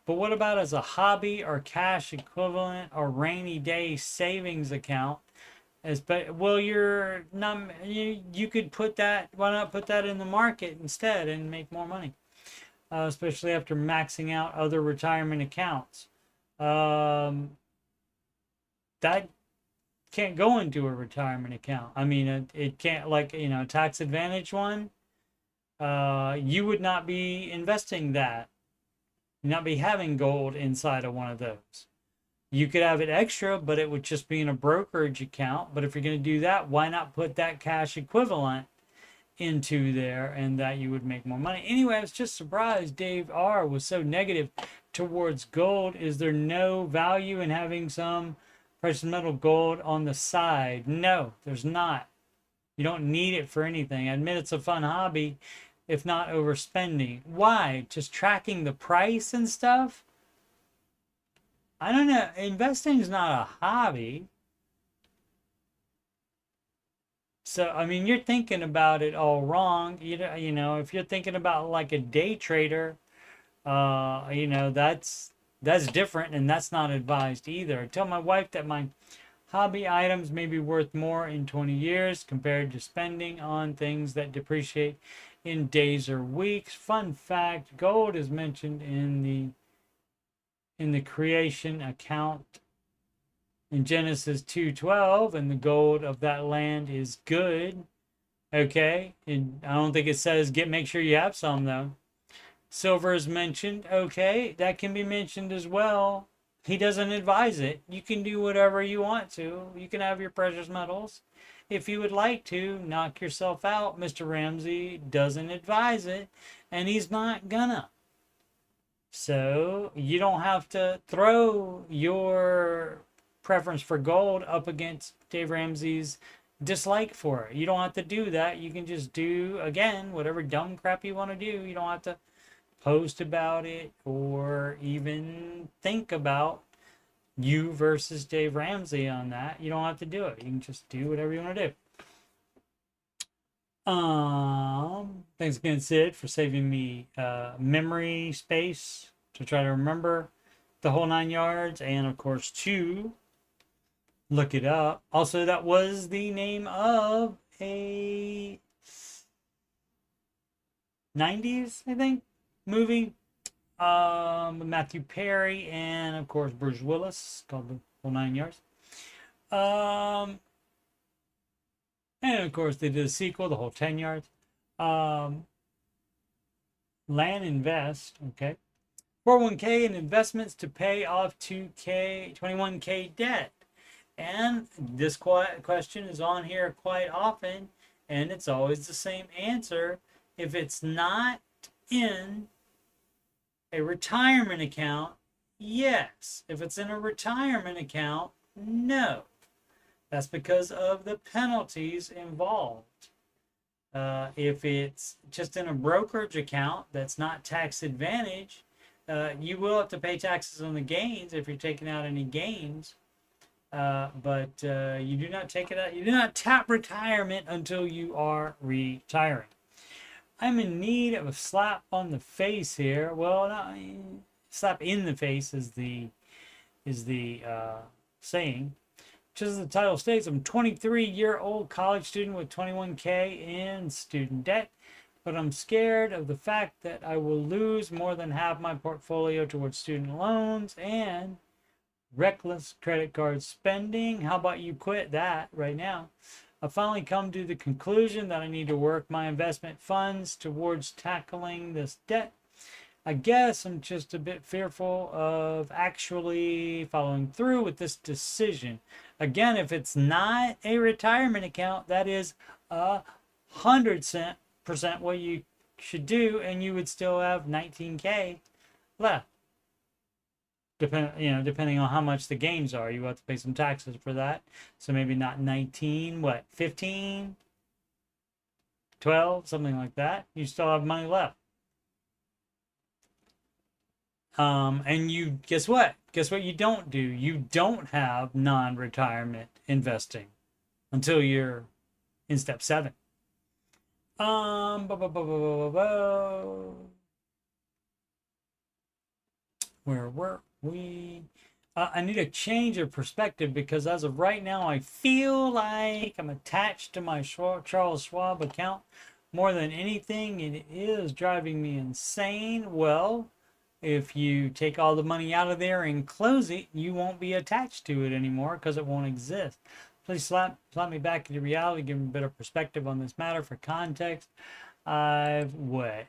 But what about as a hobby or cash equivalent or rainy day savings account? Well, you're not, you could put that, why not put that in the market instead and make more money? Especially after maxing out other retirement accounts. That can't go into a retirement account. I mean, it can't, like, you know, tax advantage one. You would not be investing that. You'd not be having gold inside of one of those. You could have it extra, but it would just be in a brokerage account. But if you're going to do that, why not put that cash equivalent into there, and that you would make more money? Anyway, I was just surprised Dave R was so negative towards gold. Is there no value in having some precious metal gold on the side? No, there's not. You don't need it for anything. I admit it's a fun hobby, if not overspending. Why? Just tracking the price and stuff? I don't know. Investing is not a hobby. So, I mean, you're thinking about it all wrong. You know, if you're thinking about like a day trader, you know, that's That's different, and that's not advised either. I tell my wife that my hobby items may be worth more in 20 years compared to spending on things that depreciate in days or weeks. Fun fact, gold is mentioned in the creation account in Genesis 2:12, and the gold of that land is good. Okay, and I don't think it says make sure you have some though. Silver is mentioned. Okay, that can be mentioned as well. He doesn't advise it. You can do whatever you want to. You can have your precious metals. If you would like to, knock yourself out. Mr. Ramsey doesn't advise it, and he's not gonna. So you don't have to throw your preference for gold up against Dave Ramsey's dislike for it. You don't have to do that. You can just do, again, whatever dumb crap you want to do. You don't have to post about it or even think about you versus Dave Ramsey on that. You don't have to do it. You can just do whatever you want to do. Thanks again, Sid, for saving me memory space to try to remember the whole 9 yards, and of course to look it up. Also, that was the name of a 90s, I think, movie, Matthew Perry and of course Bruce Willis, called The Whole 9 Yards. And of course they did a sequel, The Whole 10 Yards. Land Invest, okay. 401k and investments to pay off 21k debt. And this question is on here quite often, and it's always the same answer. If it's not in a retirement account, yes. If it's in a retirement account, no. That's because of the penalties involved. If it's just in a brokerage account that's not tax advantage, you will have to pay taxes on the gains if you're taking out any gains. But you do not take it out. You do not tap retirement until you are retiring. I'm in need of a slap on the face here. Well, not, slap in the face is the saying. Just as the title states, I'm a 23-year-old college student with 21k in student debt, but I'm scared of the fact that I will lose more than half my portfolio towards student loans and reckless credit card spending. How about you quit that right now? I've finally come to the conclusion that I need to work my investment funds towards tackling this debt. I guess I'm just a bit fearful of actually following through with this decision. Again, if it's not a retirement account, that is 100% what you should do, and you would still have 19k left. Depending on how much the gains are, you have to pay some taxes for that. So maybe not 19, what, 15, 12, something like that. You still have money left. And you, guess what? Guess what you don't do? You don't have non-retirement investing until you're in step 7. Where were we? I need a change of perspective because as of right now, I feel like I'm attached to my Charles Schwab account more than anything, and it is driving me insane. Well, if you take all the money out of there and close it, you won't be attached to it anymore because it won't exist. Please slap me back into reality, give me a better perspective on this matter. For context, I've what?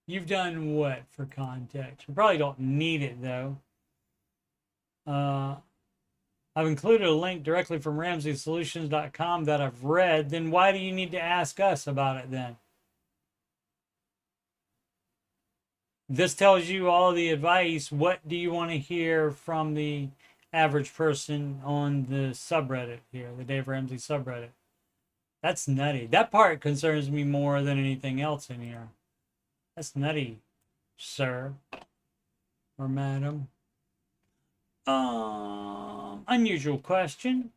You've done what for context? You probably don't need it though. I've included a link directly from RamseySolutions.com that I've read. Then why do you need to ask us about it then? This tells you all the advice. What do you want to hear from the average person on the subreddit here, the Dave Ramsey subreddit? That's nutty. That part concerns me more than anything else in here. That's nutty, sir or madam. Unusual question.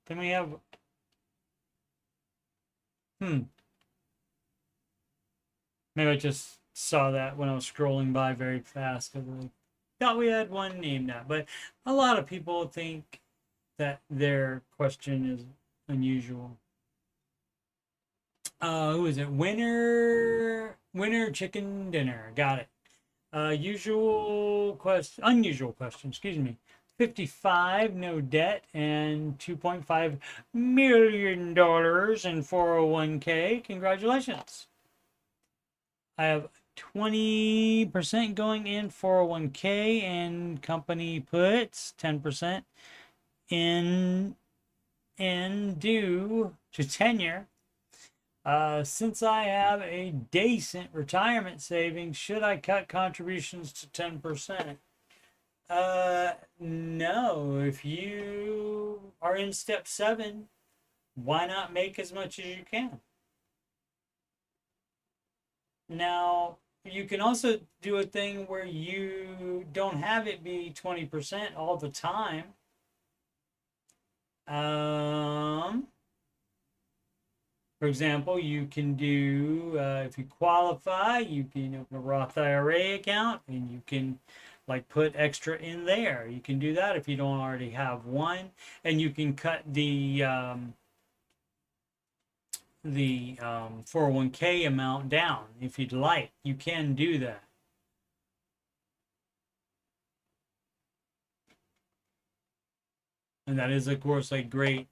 Then we have Maybe I just saw that when I was scrolling by very fast. I really thought we had one named that, but a lot of people think that their question is unusual. Who is it? Winner chicken dinner. Got it. Unusual question, excuse me. 55, no debt, and $2.5 million in 401k. Congratulations. I have 20% going in 401k and company puts 10% in due to tenure. Since I have a decent retirement savings, should I cut contributions to 10%? No. If you are in step 7, why not make as much as you can? Now, you can also do a thing where you don't have it be 20% all the time. For example, you can do, if you qualify, you can open a Roth IRA account and you can like put extra in there. You can do that if you don't already have one, and you can cut the 401k amount down if you'd like. You can do that. And that is, of course, a great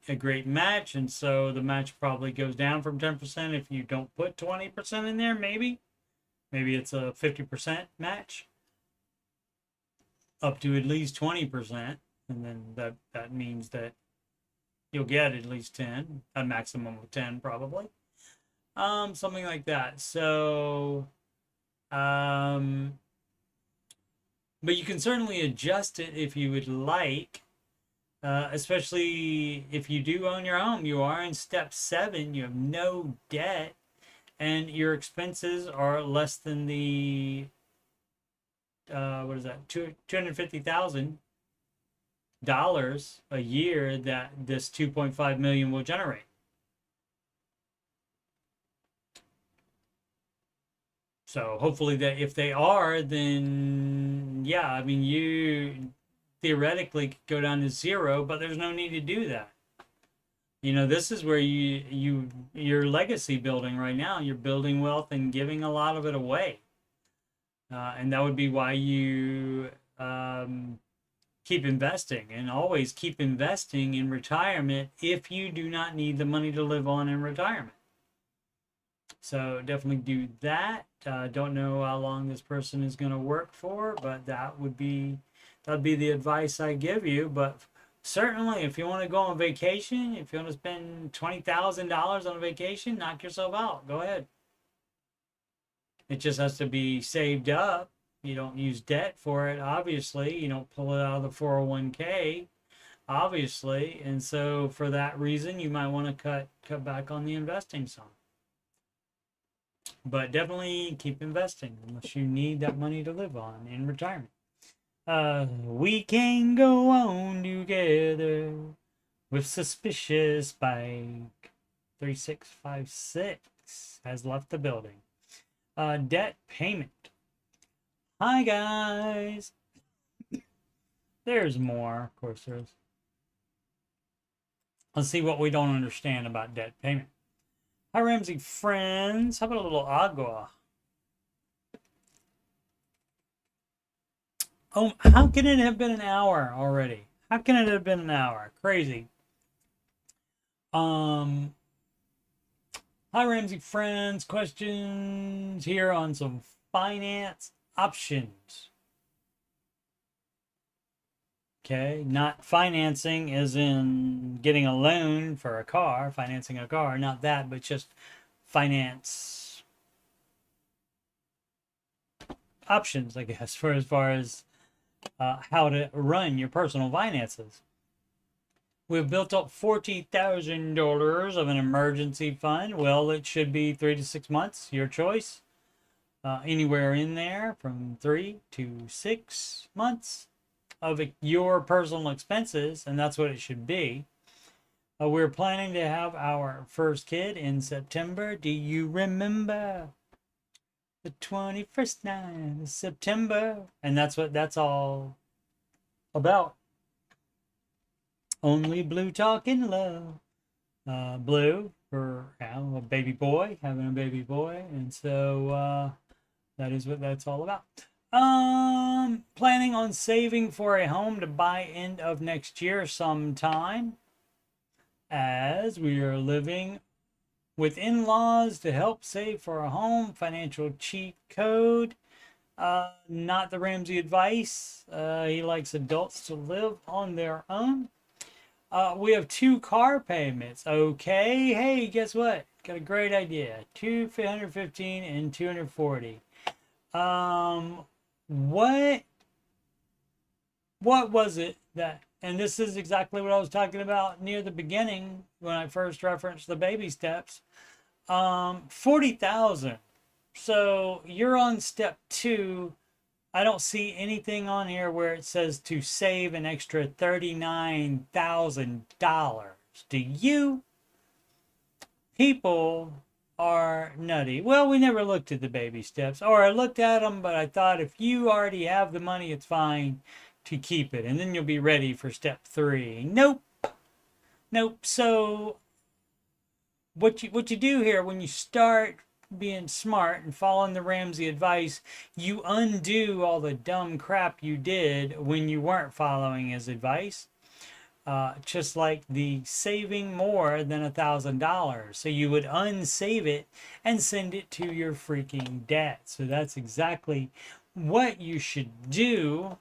match. And so the match probably goes down from 10% if you don't put 20% in there, maybe. Maybe it's a 50% match up to at least 20%. And then that means that you'll get at least 10, a maximum of 10 probably. Something like that. So, but you can certainly adjust it if you would like. Especially if you do own your home, you are in step 7, you have no debt, and your expenses are less than the what is that, $250,000 a year that this 2.5 million will generate. So hopefully that if they are, then yeah, I mean, you theoretically could go down to 0, but there's no need to do that. You know, this is where you're legacy building right now. You're building wealth and giving a lot of it away. And that would be why you keep investing, and always keep investing in retirement if you do not need the money to live on in retirement. So definitely do that. Don't know how long this person is going to work for, but that'd be the advice I give you. But certainly, if you want to go on vacation, if you want to spend $20,000 on a vacation, knock yourself out. Go ahead. It just has to be saved up. You don't use debt for it, obviously. You don't pull it out of the 401k, obviously. And so for that reason, you might want to cut back on the investing some. But definitely keep investing unless you need that money to live on in retirement. We can go on together with Suspicious Bike. 3656 has left the building. Debt payment. Hi, guys. There's more. Of course, there's. Let's see what we don't understand about debt payment. Hi, Ramsey friends. How about a little agua? Oh, how can it have been an hour already? How can it have been an hour? Crazy. Hi, Ramsey friends. Questions here on some finance options. Okay, not financing as in getting a loan for a car, financing a car, not that, but just finance options, I guess, for as far as how to run your personal finances. We've built up $40,000 of an emergency fund. Well, it should be 3 to 6 months, your choice. Anywhere in there from 3 to 6 months of your personal expenses, and that's what it should be. We're planning to have our first kid in September. Do you remember? The 21st night of September. And that's what that's all about. Only blue talking love. Blue for a baby boy, having a baby boy. And so that is what that's all about. Planning on saving for a home to buy end of next year sometime, as we are living with in-laws to help save for a home. Financial cheat code. Not the Ramsey advice. He likes adults to live on their own. We have 2 car payments. Okay. Hey, guess what? Got a great idea. 215 and 240. What was it that, and this is exactly what I was talking about near the beginning when I first referenced the baby steps. 40,000. So you're on step 2. I don't see anything on here where it says to save an extra $39,000. Do you? People are nutty. Well, we never looked at the baby steps, or I looked at them, but I thought if you already have the money, it's fine to keep it, and then you'll be ready for step 3. Nope. So what you do here, when you start being smart and following the Ramsey advice, you undo all the dumb crap you did when you weren't following his advice. Just like the saving more than $1,000. So you would unsave it and send it to your freaking debt. So that's exactly what you should do,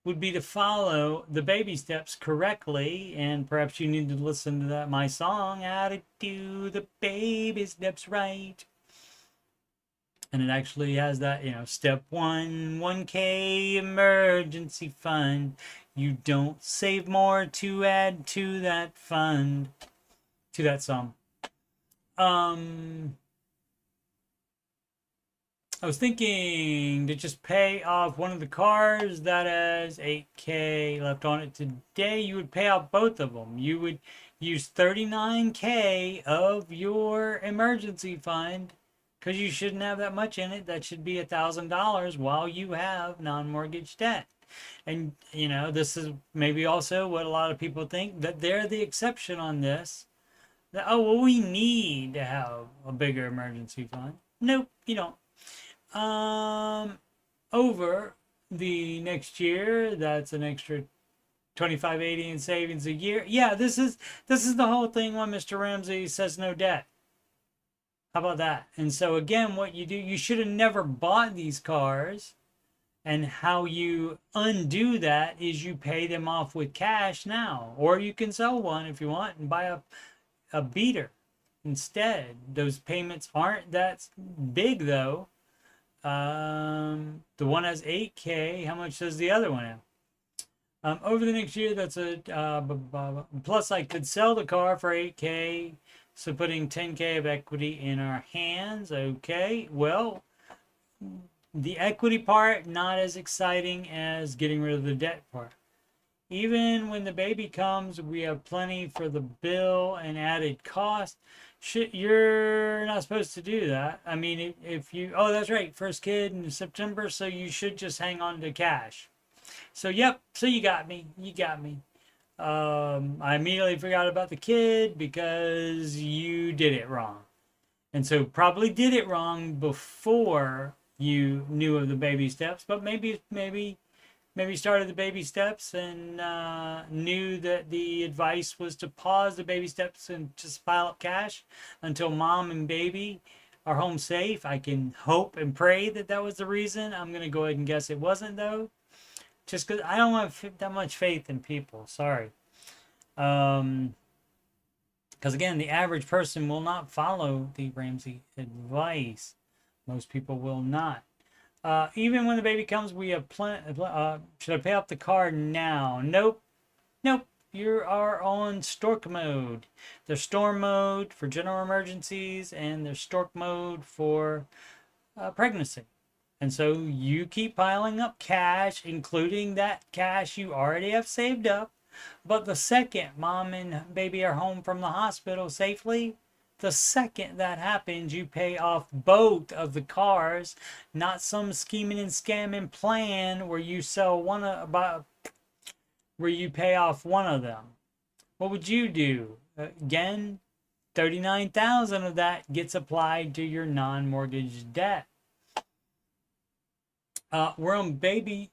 would be to follow the baby steps correctly. And perhaps you need to listen to that my song, How to Do the Baby Steps Right. And it actually has that, step 1, 1K emergency fund. You don't save more to add to that fund, to that sum. I was thinking to just pay off one of the cars that has 8K left on it today. You would pay off both of them. You would use 39K of your emergency fund, because you shouldn't have that much in it. That should be $1,000 while you have non-mortgage debt. And, this is maybe also what a lot of people think, that they're the exception on this. That, oh, well, we need to have a bigger emergency fund. Nope, you don't. Over the next year, that's an extra $2,580 in savings a year. Yeah, this is the whole thing when Mr. Ramsey says no debt. How about that? And so again, what you do, you should have never bought these cars. And how you undo that is you pay them off with cash now. Or you can sell one if you want and buy a beater instead. Those payments aren't that big though. The one has 8K. How much does the other one have? Over the next year, that's a plus I could sell the car for 8K. So putting 10K of equity in our hands. Okay, well, the equity part, not as exciting as getting rid of the debt part. Even when the baby comes, we have plenty for the bill and added cost. You're not supposed to do that. I mean, if you, oh, that's right, first kid in September, so you should just hang on to cash. So, yep, so you got me. I immediately forgot about the kid because you did it wrong. And so probably did it wrong before you knew of the baby steps, but maybe started the baby steps and knew that the advice was to pause the baby steps and just pile up cash until mom and baby are home safe. I can hope and pray that that was the reason. I'm going to go ahead and guess it wasn't, though. Just because I don't have that much faith in people. Sorry. Because, again, the average person will not follow the Ramsey advice. Most people will not. Even when the baby comes, we have plenty. Should I pay off the car now? Nope. You are on stork mode. There's storm mode for general emergencies, and there's stork mode for pregnancy. And so you keep piling up cash, including that cash you already have saved up. But the second mom and baby are home from the hospital safely, the second that happens, you pay off both of the cars, not some scheming and scamming plan where you sell where you pay off one of them. What would you do? Again, 39,000 of that gets applied to your non-mortgage debt. We're on baby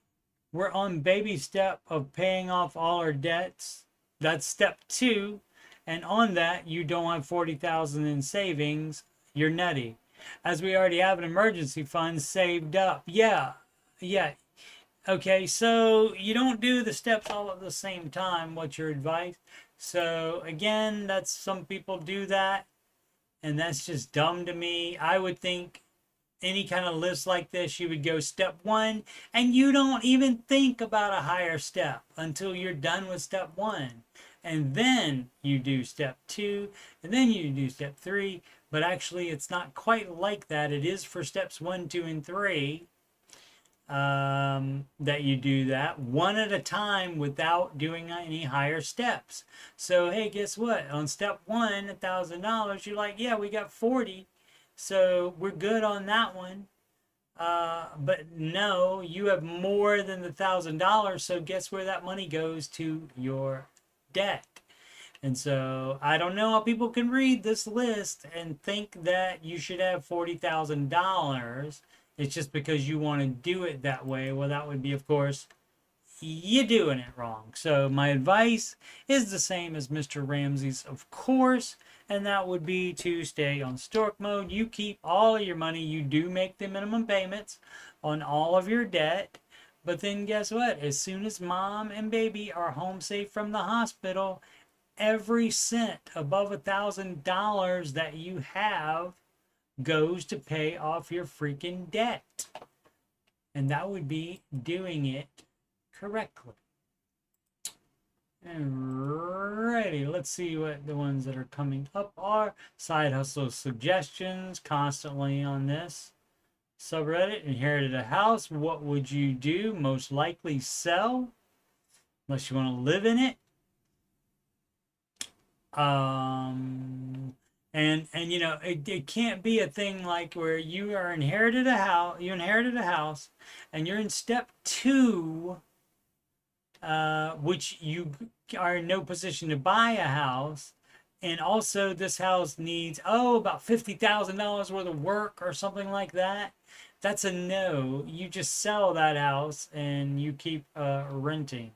step of paying off all our debts. That's step 2. And on that, you don't have 40,000 in savings. You're nutty. As we already have an emergency fund saved up. Yeah. Okay, so you don't do the steps all at the same time. What's your advice? So again, that's some people do that, and that's just dumb to me. I would think any kind of list like this, you would go step 1, and you don't even think about a higher step until you're done with step 1. And then you do step 2, and then you do step 3. But actually, it's not quite like that. It is for steps 1, 2, and 3 that you do that one at a time without doing any higher steps. So, hey, guess what? On step 1, $1,000, you're like, yeah, we got 40. So we're good on that one. But no, you have more than the $1,000. So guess where that money goes? To your debt. And so I don't know how people can read this list and think that you should have $40,000. It's just because you want to do it that way. Well, that would be, of course, you're doing it wrong. So my advice is the same as Mr. Ramsey's, of course, and that would be to stay on stork mode. You keep all of your money. You do make the minimum payments on all of your debt. But then guess what? As soon as mom and baby are home safe from the hospital, every cent above $1,000 that you have goes to pay off your freaking debt. And that would be doing it correctly. Alrighty, let's see what the ones that are coming up are. Side hustle suggestions constantly on this subreddit. Inherited a house. What would you do? Most likely sell, unless you want to live in it. And you know, it can't be a thing like where you inherited a house, and you're in step 2, which you are in no position to buy a house, and also this house needs about $50,000 worth of work or something like that. That's a no. You just sell that house and you keep renting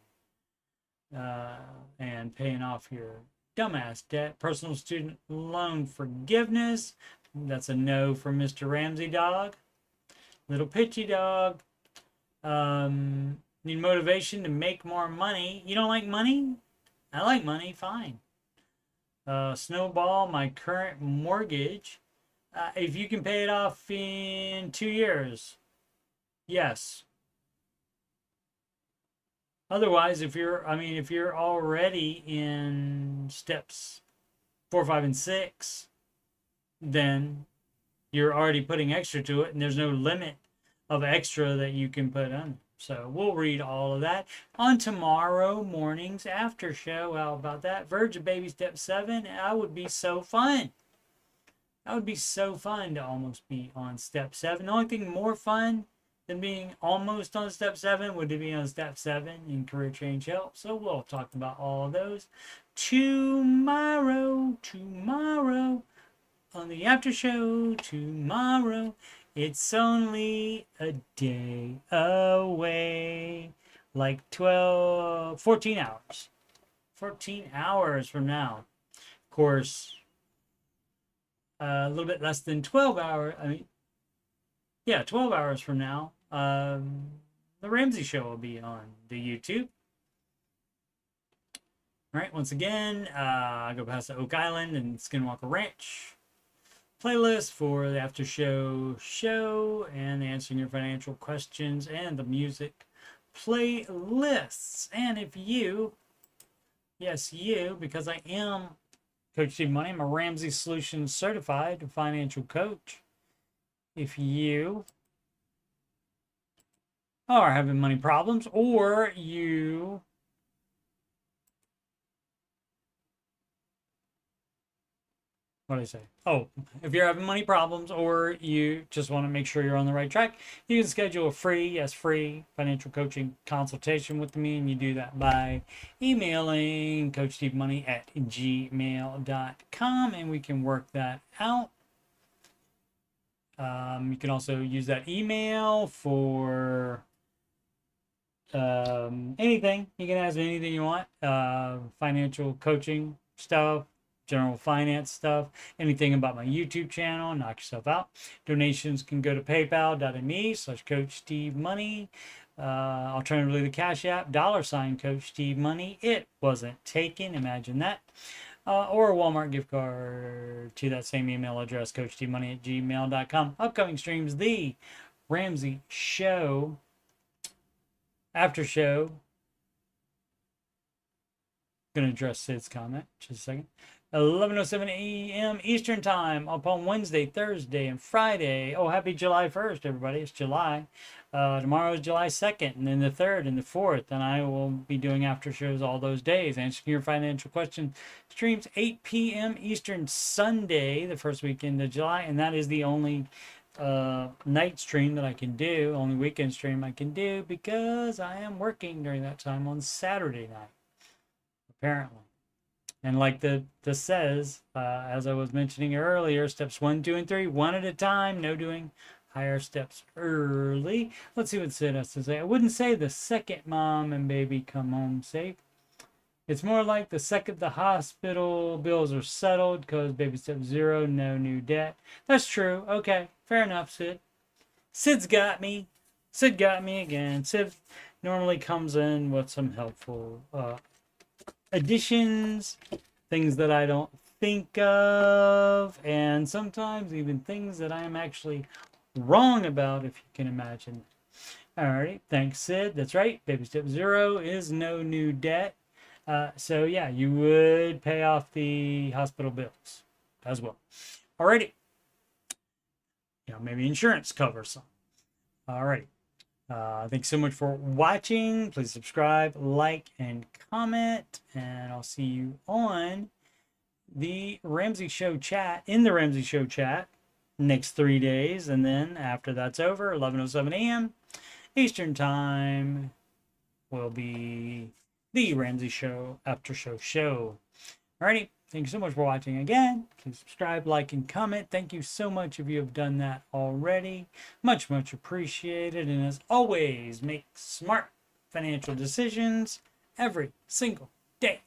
and paying off your dumbass debt. Personal student loan forgiveness. That's a no for Mr. Ramsey dog. Little pitchy dog. Need motivation to make more money. You don't like money? I like money. Fine. Snowball my current mortgage. If you can pay it off in 2 years. Yes. Otherwise, if you're already in steps 4, 5, and 6, then you're already putting extra to it, and there's no limit of extra that you can put on. So we'll read all of that on tomorrow morning's after show. How about that? Virgin Baby Step 7. That would be so fun. That would be so fun to almost be on step 7. The only thing more fun than being almost on step 7 would be on step 7 in career change help. So we'll talk about all of those tomorrow on the after show tomorrow. It's only a day away, like 14 hours. 14 hours from now. Of course, a little bit less than 12 hours. 12 hours from now, the Ramsey show will be on the YouTube. All right, once again, I go past the Oak Island and Skinwalker Ranch playlist for the after show and answering your financial questions and the music playlists. And if you, yes, you, because I am Coach Steve Money, I'm a Ramsey Solutions certified financial coach. If you are having money problems, or you what did I say? Oh, if you're having money problems or you just want to make sure you're on the right track, you can schedule a free financial coaching consultation with me, and you do that by emailing coachstevemoney@gmail.com, and we can work that out. You can also use that email for anything. You can ask me anything you want. Financial coaching stuff, general finance stuff, anything about my YouTube channel, knock yourself out. Donations can go to paypal.me/coachstevemoney. Alternatively, the Cash App, $CoachSteveMoney. It wasn't taken, imagine that. Or a Walmart gift card to that same email address, coachstevemoney@gmail.com. Upcoming streams, the Ramsey Show, after show. Going to address Sid's comment just a second. 11:07 a.m. Eastern Time upon Wednesday, Thursday, and Friday. Oh, happy July 1st, everybody. It's July. Tomorrow is July 2nd, and then the 3rd and the 4th. And I will be doing after shows all those days, answering your financial questions. Streams 8 p.m. Eastern Sunday, the first weekend of July. And that is the only night stream that I can do, only weekend stream I can do, because I am working during that time on Saturday night, apparently. And like the says, as I was mentioning earlier, steps 1, 2, and 3, one at a time. No doing higher steps early. Let's see what Sid has to say. I wouldn't say the second mom and baby come home safe. It's more like the second the hospital bills are settled, because baby step 0, no new debt. That's true. Okay, fair enough, Sid. Sid's got me. Sid got me again. Sid normally comes in with some helpful additions, things that I don't think of, and sometimes even things that I am actually wrong about, if you can imagine. Alrighty, thanks, Sid. That's right. Baby step 0 is no new debt. So yeah, you would pay off the hospital bills as well. Alrighty. Maybe insurance covers some. Alrighty. Thanks so much for watching. Please subscribe, like, and comment. And I'll see you on the Ramsey Show chat, in the Ramsey Show chat, next 3 days. And then after that's over, 11:07 a.m. Eastern Time will be the Ramsey Show after show. Alrighty. Thank you so much for watching again. Please subscribe, like, and comment. Thank you so much if you have done that already. Much, much appreciated. And as always, make smart financial decisions every single day.